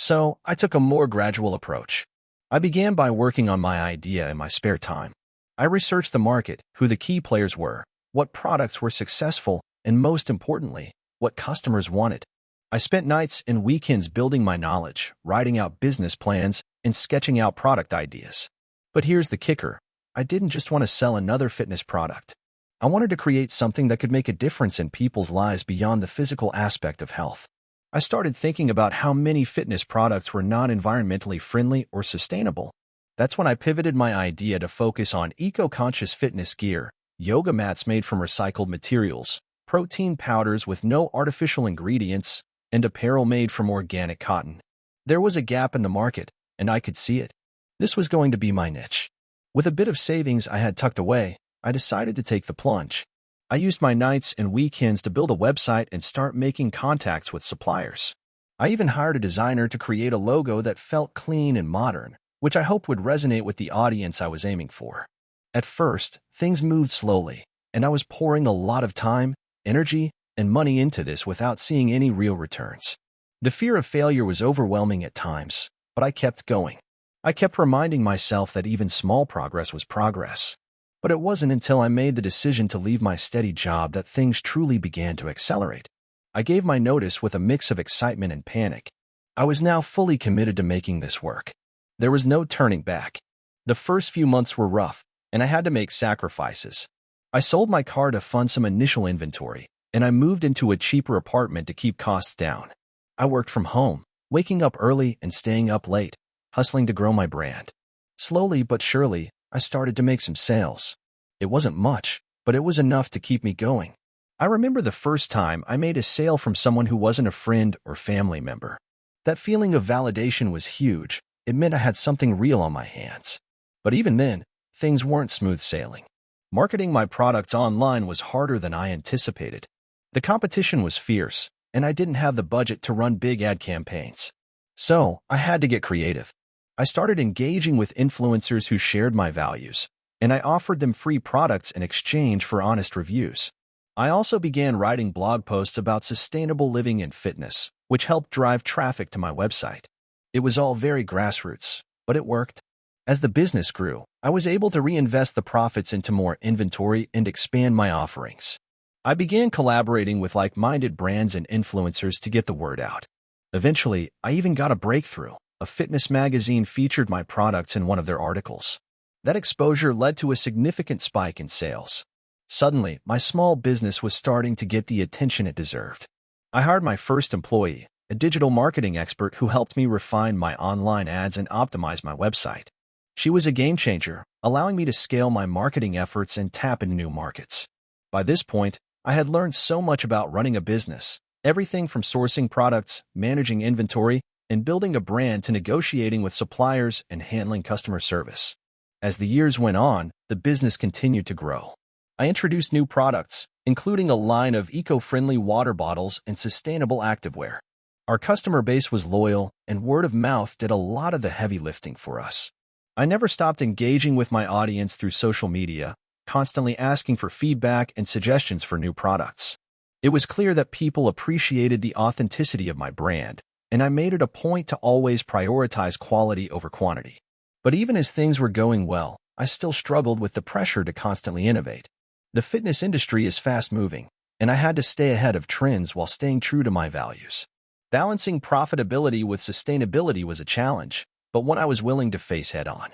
So, I took a more gradual approach. I began by working on my idea in my spare time. I researched the market, who the key players were, what products were successful, and most importantly, what customers wanted. I spent nights and weekends building my knowledge, writing out business plans, and sketching out product ideas. But here's the kicker. I didn't just want to sell another fitness product. I wanted to create something that could make a difference in people's lives beyond the physical aspect of health. I started thinking about how many fitness products were non-environmentally friendly or sustainable. That's when I pivoted my idea to focus on eco-conscious fitness gear, yoga mats made from recycled materials, protein powders with no artificial ingredients, and apparel made from organic cotton. There was a gap in the market, and I could see it. This was going to be my niche. With a bit of savings I had tucked away, I decided to take the plunge. I used my nights and weekends to build a website and start making contacts with suppliers. I even hired a designer to create a logo that felt clean and modern, which I hoped would resonate with the audience I was aiming for. At first, things moved slowly, and I was pouring a lot of time, energy, and money into this without seeing any real returns. The fear of failure was overwhelming at times, but I kept going. I kept reminding myself that even small progress was progress. But it wasn't until I made the decision to leave my steady job that things truly began to accelerate. I gave my notice with a mix of excitement and panic. I was now fully committed to making this work. There was no turning back. The first few months were rough, and I had to make sacrifices. I sold my car to fund some initial inventory, and I moved into a cheaper apartment to keep costs down. I worked from home, waking up early and staying up late, hustling to grow my brand. Slowly but surely, I started to make some sales. It wasn't much, but it was enough to keep me going. I remember the first time I made a sale from someone who wasn't a friend or family member. That feeling of validation was huge. It meant I had something real on my hands. But even then, things weren't smooth sailing. Marketing my products online was harder than I anticipated. The competition was fierce, and I didn't have the budget to run big ad campaigns. So, I had to get creative. I started engaging with influencers who shared my values, and I offered them free products in exchange for honest reviews. I also began writing blog posts about sustainable living and fitness, which helped drive traffic to my website. It was all very grassroots, but it worked. As the business grew, I was able to reinvest the profits into more inventory and expand my offerings. I began collaborating with like-minded brands and influencers to get the word out. Eventually, I even got a breakthrough. A fitness magazine featured my products in one of their articles. That exposure led to a significant spike in sales. Suddenly, my small business was starting to get the attention it deserved. I hired my first employee, a digital marketing expert who helped me refine my online ads and optimize my website. She was a game changer, allowing me to scale my marketing efforts and tap into new markets. By this point, I had learned so much about running a business, everything from sourcing products, managing inventory, and building a brand to negotiating with suppliers and handling customer service. As the years went on, the business continued to grow. I introduced new products, including a line of eco-friendly water bottles and sustainable activewear. Our customer base was loyal, and word of mouth did a lot of the heavy lifting for us. I never stopped engaging with my audience through social media, constantly asking for feedback and suggestions for new products. It was clear that people appreciated the authenticity of my brand, and I made it a point to always prioritize quality over quantity. But even as things were going well, I still struggled with the pressure to constantly innovate. The fitness industry is fast-moving, and I had to stay ahead of trends while staying true to my values. Balancing profitability with sustainability was a challenge, but one I was willing to face head-on.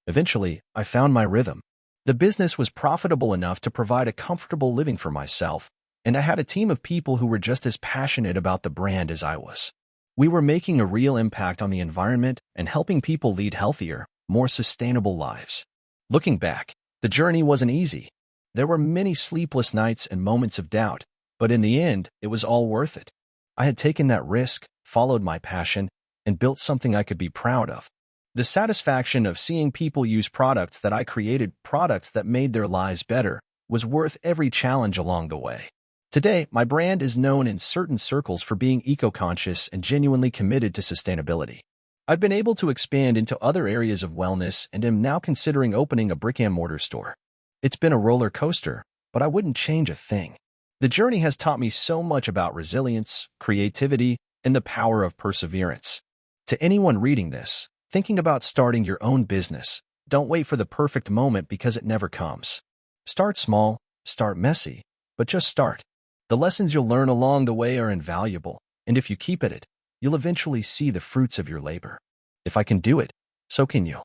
Eventually, I found my rhythm. The business was profitable enough to provide a comfortable living for myself, and I had a team of people who were just as passionate about the brand as I was. We were making a real impact on the environment and helping people lead healthier, more sustainable lives. Looking back, the journey wasn't easy. There were many sleepless nights and moments of doubt, but in the end, it was all worth it. I had taken that risk, followed my passion, and built something I could be proud of. The satisfaction of seeing people use products that I created, products that made their lives better, was worth every challenge along the way. Today, my brand is known in certain circles for being eco-conscious and genuinely committed to sustainability. I've been able to expand into other areas of wellness and am now considering opening a brick-and-mortar store. It's been a roller coaster, but I wouldn't change a thing. The journey has taught me so much about resilience, creativity, and the power of perseverance. To anyone reading this, thinking about starting your own business, don't wait for the perfect moment because it never comes. Start small, start messy, but just start. The lessons you'll learn along the way are invaluable, and if you keep at it, you'll eventually see the fruits of your labor. If I can do it, so can you.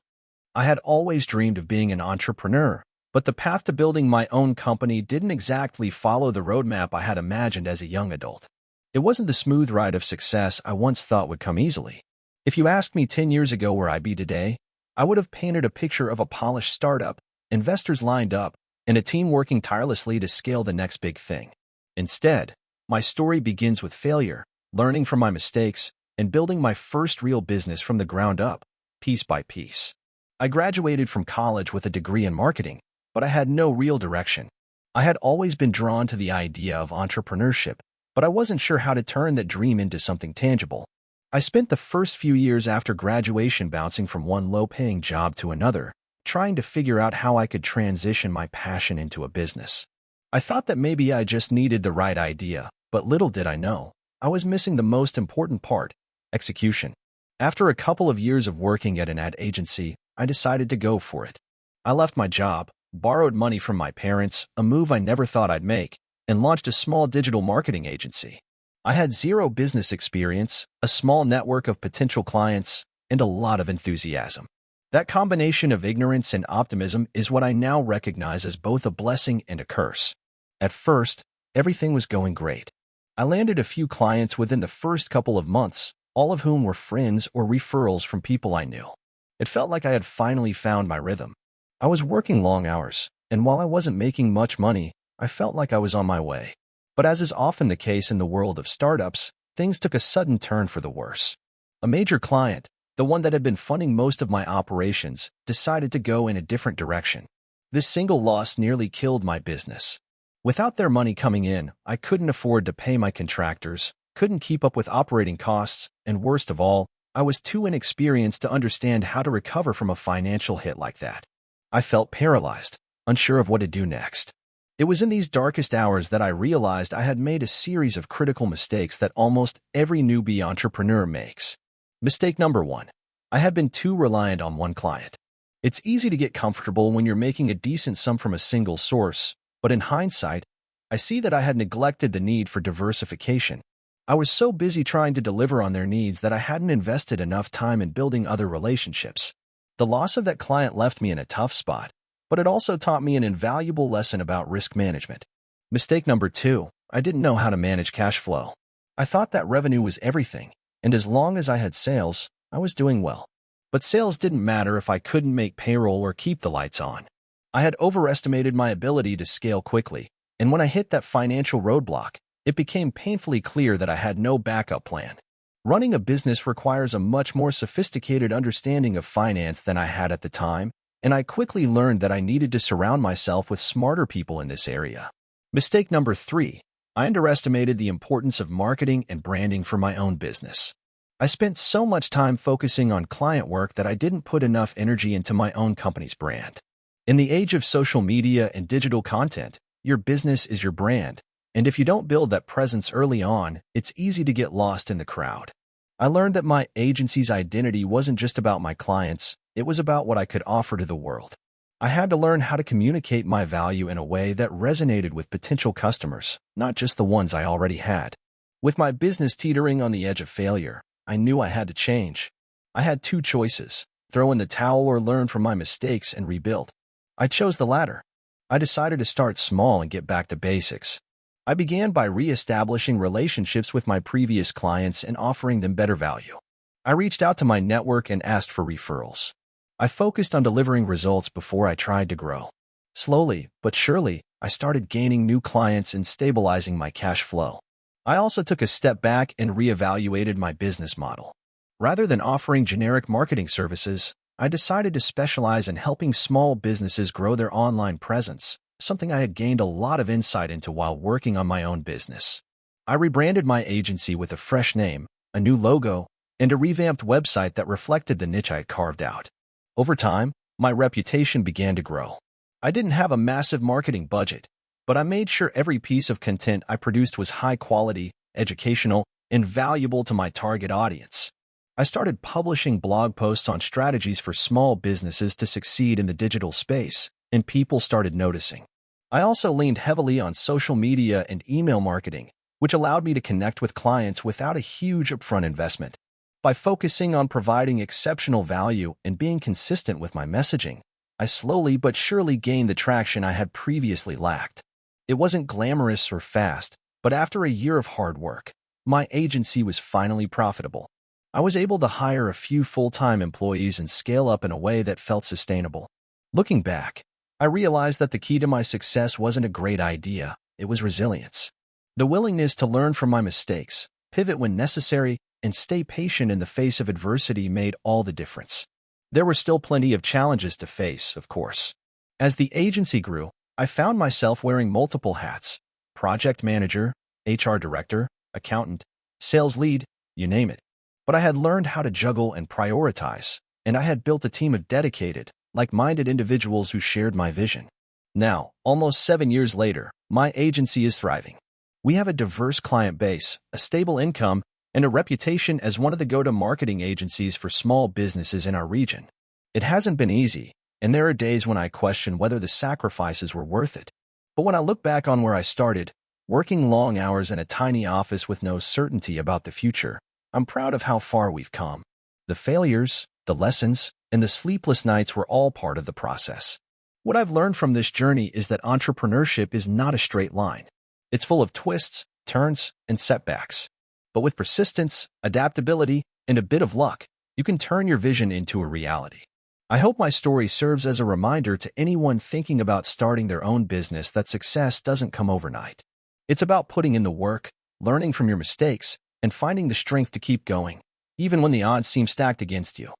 I had always dreamed of being an entrepreneur, but the path to building my own company didn't exactly follow the roadmap I had imagined as a young adult. It wasn't the smooth ride of success I once thought would come easily. If you asked me 10 years ago where I'd be today, I would have painted a picture of a polished startup, investors lined up, and a team working tirelessly to scale the next big thing. Instead, my story begins with failure, learning from my mistakes, and building my first real business from the ground up, piece by piece. I graduated from college with a degree in marketing, but I had no real direction. I had always been drawn to the idea of entrepreneurship, but I wasn't sure how to turn that dream into something tangible. I spent the first few years after graduation bouncing from one low-paying job to another, trying to figure out how I could transition my passion into a business. I thought that maybe I just needed the right idea, but little did I know, I was missing the most important part: execution. After a couple of years of working at an ad agency, I decided to go for it. I left my job, borrowed money from my parents, a move I never thought I'd make, and launched a small digital marketing agency. I had zero business experience, a small network of potential clients, and a lot of enthusiasm. That combination of ignorance and optimism is what I now recognize as both a blessing and a curse. At first, everything was going great. I landed a few clients within the first couple of months, all of whom were friends or referrals from people I knew. It felt like I had finally found my rhythm. I was working long hours, and while I wasn't making much money, I felt like I was on my way. But as is often the case in the world of startups, things took a sudden turn for the worse. A major client, the one that had been funding most of my operations, decided to go in a different direction. This single loss nearly killed my business. Without their money coming in, I couldn't afford to pay my contractors, couldn't keep up with operating costs, and worst of all, I was too inexperienced to understand how to recover from a financial hit like that. I felt paralyzed, unsure of what to do next. It was in these darkest hours that I realized I had made a series of critical mistakes that almost every newbie entrepreneur makes. Mistake number 1. I had been too reliant on one client. It's easy to get comfortable when you're making a decent sum from a single source, but in hindsight, I see that I had neglected the need for diversification. I was so busy trying to deliver on their needs that I hadn't invested enough time in building other relationships. The loss of that client left me in a tough spot, but it also taught me an invaluable lesson about risk management. Mistake number 2, I didn't know how to manage cash flow. I thought that revenue was everything, and as long as I had sales, I was doing well. But sales didn't matter if I couldn't make payroll or keep the lights on. I had overestimated my ability to scale quickly, and when I hit that financial roadblock, it became painfully clear that I had no backup plan. Running a business requires a much more sophisticated understanding of finance than I had at the time, and I quickly learned that I needed to surround myself with smarter people in this area. Mistake number 3, I underestimated the importance of marketing and branding for my own business. I spent so much time focusing on client work that I didn't put enough energy into my own company's brand. In the age of social media and digital content, your business is your brand, and if you don't build that presence early on, it's easy to get lost in the crowd. I learned that my agency's identity wasn't just about my clients, it was about what I could offer to the world. I had to learn how to communicate my value in a way that resonated with potential customers, not just the ones I already had. With my business teetering on the edge of failure, I knew I had to change. I had 2 choices: throw in the towel or learn from my mistakes and rebuild. I chose the latter. I decided to start small and get back to basics. I began by re-establishing relationships with my previous clients and offering them better value. I reached out to my network and asked for referrals. I focused on delivering results before I tried to grow. Slowly, but surely, I started gaining new clients and stabilizing my cash flow. I also took a step back and reevaluated my business model. Rather than offering generic marketing services, I decided to specialize in helping small businesses grow their online presence, something I had gained a lot of insight into while working on my own business. I rebranded my agency with a fresh name, a new logo, and a revamped website that reflected the niche I had carved out. Over time, my reputation began to grow. I didn't have a massive marketing budget, but I made sure every piece of content I produced was high quality, educational, and valuable to my target audience. I started publishing blog posts on strategies for small businesses to succeed in the digital space, and people started noticing. I also leaned heavily on social media and email marketing, which allowed me to connect with clients without a huge upfront investment. By focusing on providing exceptional value and being consistent with my messaging, I slowly but surely gained the traction I had previously lacked. It wasn't glamorous or fast, but after a year of hard work, my agency was finally profitable. I was able to hire a few full-time employees and scale up in a way that felt sustainable. Looking back, I realized that the key to my success wasn't a great idea, it was resilience. The willingness to learn from my mistakes, pivot when necessary, and stay patient in the face of adversity made all the difference. There were still plenty of challenges to face, of course. As the agency grew, I found myself wearing multiple hats: project manager, HR director, accountant, sales lead, you name it. But I had learned how to juggle and prioritize, and I had built a team of dedicated, like-minded individuals who shared my vision. Now, almost 7 years later, my agency is thriving. We have a diverse client base, a stable income, and a reputation as one of the go-to marketing agencies for small businesses in our region. It hasn't been easy, and there are days when I question whether the sacrifices were worth it. But when I look back on where I started, working long hours in a tiny office with no certainty about the future, I'm proud of how far we've come. The failures, the lessons, and the sleepless nights were all part of the process. What I've learned from this journey is that entrepreneurship is not a straight line. It's full of twists, turns, and setbacks. But with persistence, adaptability, and a bit of luck, you can turn your vision into a reality. I hope my story serves as a reminder to anyone thinking about starting their own business that success doesn't come overnight. It's about putting in the work, learning from your mistakes, and finding the strength to keep going, even when the odds seem stacked against you.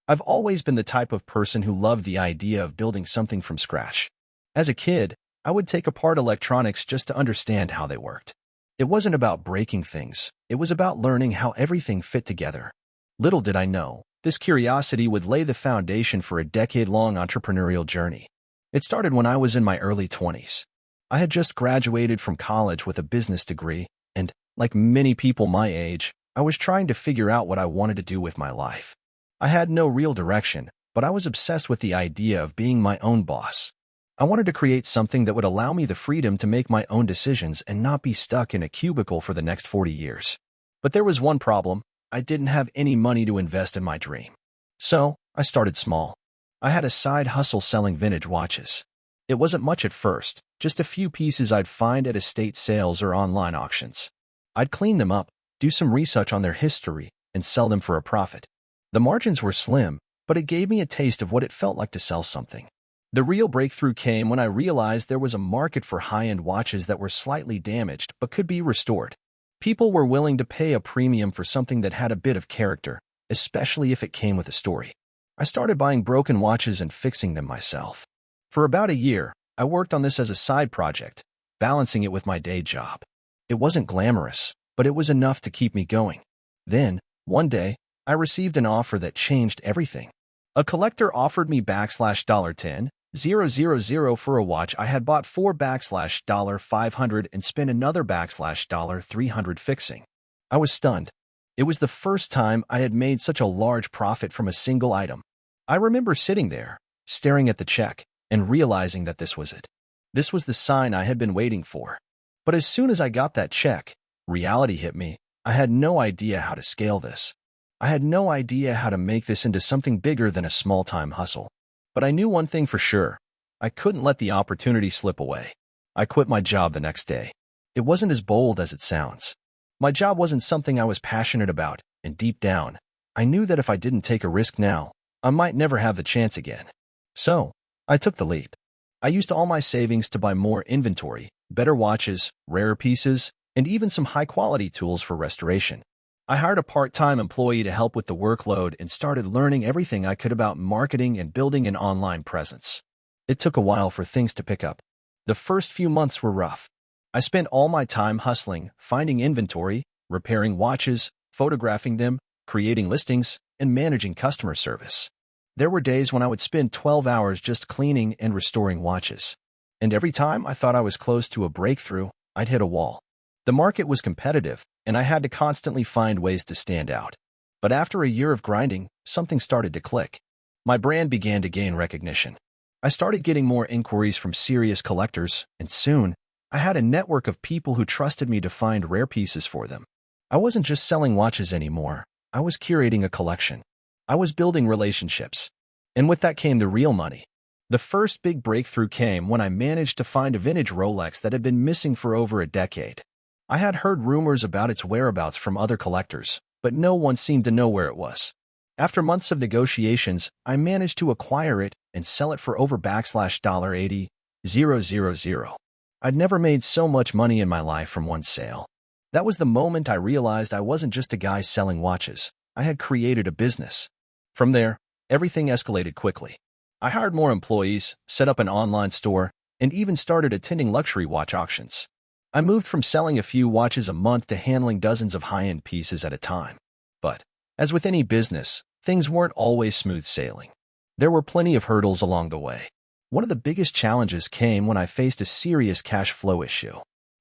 I've always been the type of person who loved the idea of building something from scratch. As a kid, I would take apart electronics just to understand how they worked. It wasn't about breaking things, it was about learning how everything fit together. Little did I know, this curiosity would lay the foundation for a decade-long entrepreneurial journey. It started when I was in my early 20s. I had just graduated from college with a business degree, and, like many people my age, I was trying to figure out what I wanted to do with my life. I had no real direction, but I was obsessed with the idea of being my own boss. I wanted to create something that would allow me the freedom to make my own decisions and not be stuck in a cubicle for the next 40 years. But there was one problem. I didn't have any money to invest in my dream. So, I started small. I had a side hustle selling vintage watches. It wasn't much at first, just a few pieces I'd find at estate sales or online auctions. I'd clean them up, do some research on their history, and sell them for a profit. The margins were slim, but it gave me a taste of what it felt like to sell something. The real breakthrough came when I realized there was a market for high-end watches that were slightly damaged but could be restored. People were willing to pay a premium for something that had a bit of character, especially if it came with a story. I started buying broken watches and fixing them myself. For about a year, I worked on this as a side project, balancing it with my day job. It wasn't glamorous, but it was enough to keep me going. Then, one day, I received an offer that changed everything. A collector offered me $10,000 for a watch I had bought for $500 and spent another $300 fixing. I was stunned. It was the first time I had made such a large profit from a single item. I remember sitting there, staring at the check, and realizing that this was it. This was the sign I had been waiting for. But as soon as I got that check, reality hit me. I had no idea how to scale this. I had no idea how to make this into something bigger than a small-time hustle. But I knew one thing for sure. I couldn't let the opportunity slip away. I quit my job the next day. It wasn't as bold as it sounds. My job wasn't something I was passionate about, and deep down, I knew that if I didn't take a risk now, I might never have the chance again. So, I took the leap. I used all my savings to buy more inventory, better watches, rarer pieces, and even some high-quality tools for restoration. I hired a part-time employee to help with the workload and started learning everything I could about marketing and building an online presence. It took a while for things to pick up. The first few months were rough. I spent all my time hustling, finding inventory, repairing watches, photographing them, creating listings, and managing customer service. There were days when I would spend 12 hours just cleaning and restoring watches. And every time I thought I was close to a breakthrough, I'd hit a wall. The market was competitive, and I had to constantly find ways to stand out. But after a year of grinding, something started to click. My brand began to gain recognition. I started getting more inquiries from serious collectors, and soon, I had a network of people who trusted me to find rare pieces for them. I wasn't just selling watches anymore. I was curating a collection. I was building relationships. And with that came the real money. The first big breakthrough came when I managed to find a vintage Rolex that had been missing for over a decade. I had heard rumors about its whereabouts from other collectors, but no one seemed to know where it was. After months of negotiations, I managed to acquire it and sell it for over $80,000. I'd never made so much money in my life from one sale. That was the moment I realized I wasn't just a guy selling watches. I had created a business. From there, everything escalated quickly. I hired more employees, set up an online store, and even started attending luxury watch auctions. I moved from selling a few watches a month to handling dozens of high-end pieces at a time. But, as with any business, things weren't always smooth sailing. There were plenty of hurdles along the way. One of the biggest challenges came when I faced a serious cash flow issue.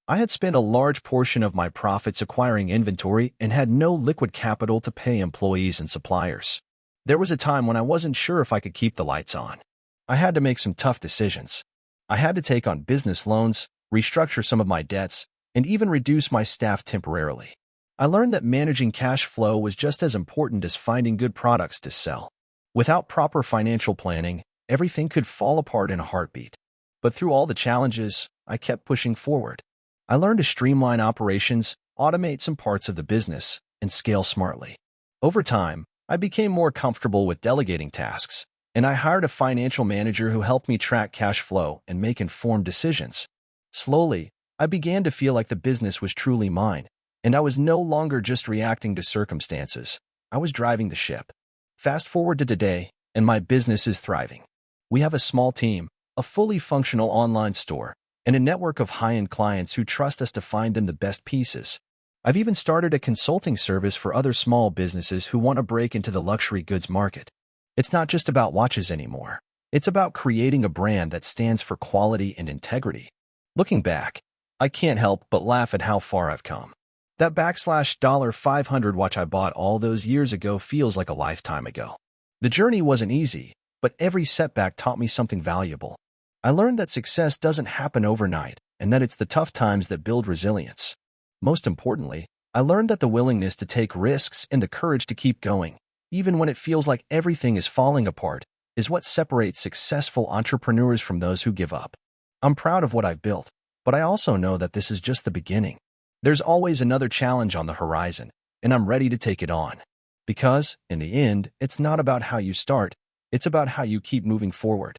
I had spent a large portion of my profits acquiring inventory and had no liquid capital to pay employees and suppliers. There was a time when I wasn't sure if I could keep the lights on. I had to make some tough decisions. I had to take on business loans, restructure some of my debts, and even reduce my staff temporarily. I learned that managing cash flow was just as important as finding good products to sell. Without proper financial planning, everything could fall apart in a heartbeat. But through all the challenges, I kept pushing forward. I learned to streamline operations, automate some parts of the business, and scale smartly. Over time, I became more comfortable with delegating tasks, and I hired a financial manager who helped me track cash flow and make informed decisions. Slowly, I began to feel like the business was truly mine, and I was no longer just reacting to circumstances. I was driving the ship. Fast forward to today, and my business is thriving. We have a small team, a fully functional online store, and a network of high-end clients who trust us to find them the best pieces. I've even started a consulting service for other small businesses who want to break into the luxury goods market. It's not just about watches anymore. It's about creating a brand that stands for quality and integrity. Looking back, I can't help but laugh at how far I've come. That $500 watch I bought all those years ago feels like a lifetime ago. The journey wasn't easy, but every setback taught me something valuable. I learned that success doesn't happen overnight and that it's the tough times that build resilience. Most importantly, I learned that the willingness to take risks and the courage to keep going, even when it feels like everything is falling apart, is what separates successful entrepreneurs from those who give up. I'm proud of what I've built, but I also know that this is just the beginning. There's always another challenge on the horizon, and I'm ready to take it on. Because, in the end, it's not about how you start, it's about how you keep moving forward.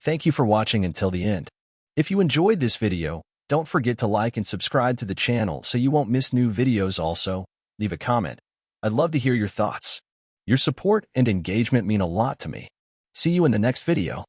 Thank you for watching until the end. If you enjoyed this video, don't forget to like and subscribe to the channel so you won't miss new videos. Also, leave a comment. I'd love to hear your thoughts. Your support and engagement mean a lot to me. See you in the next video.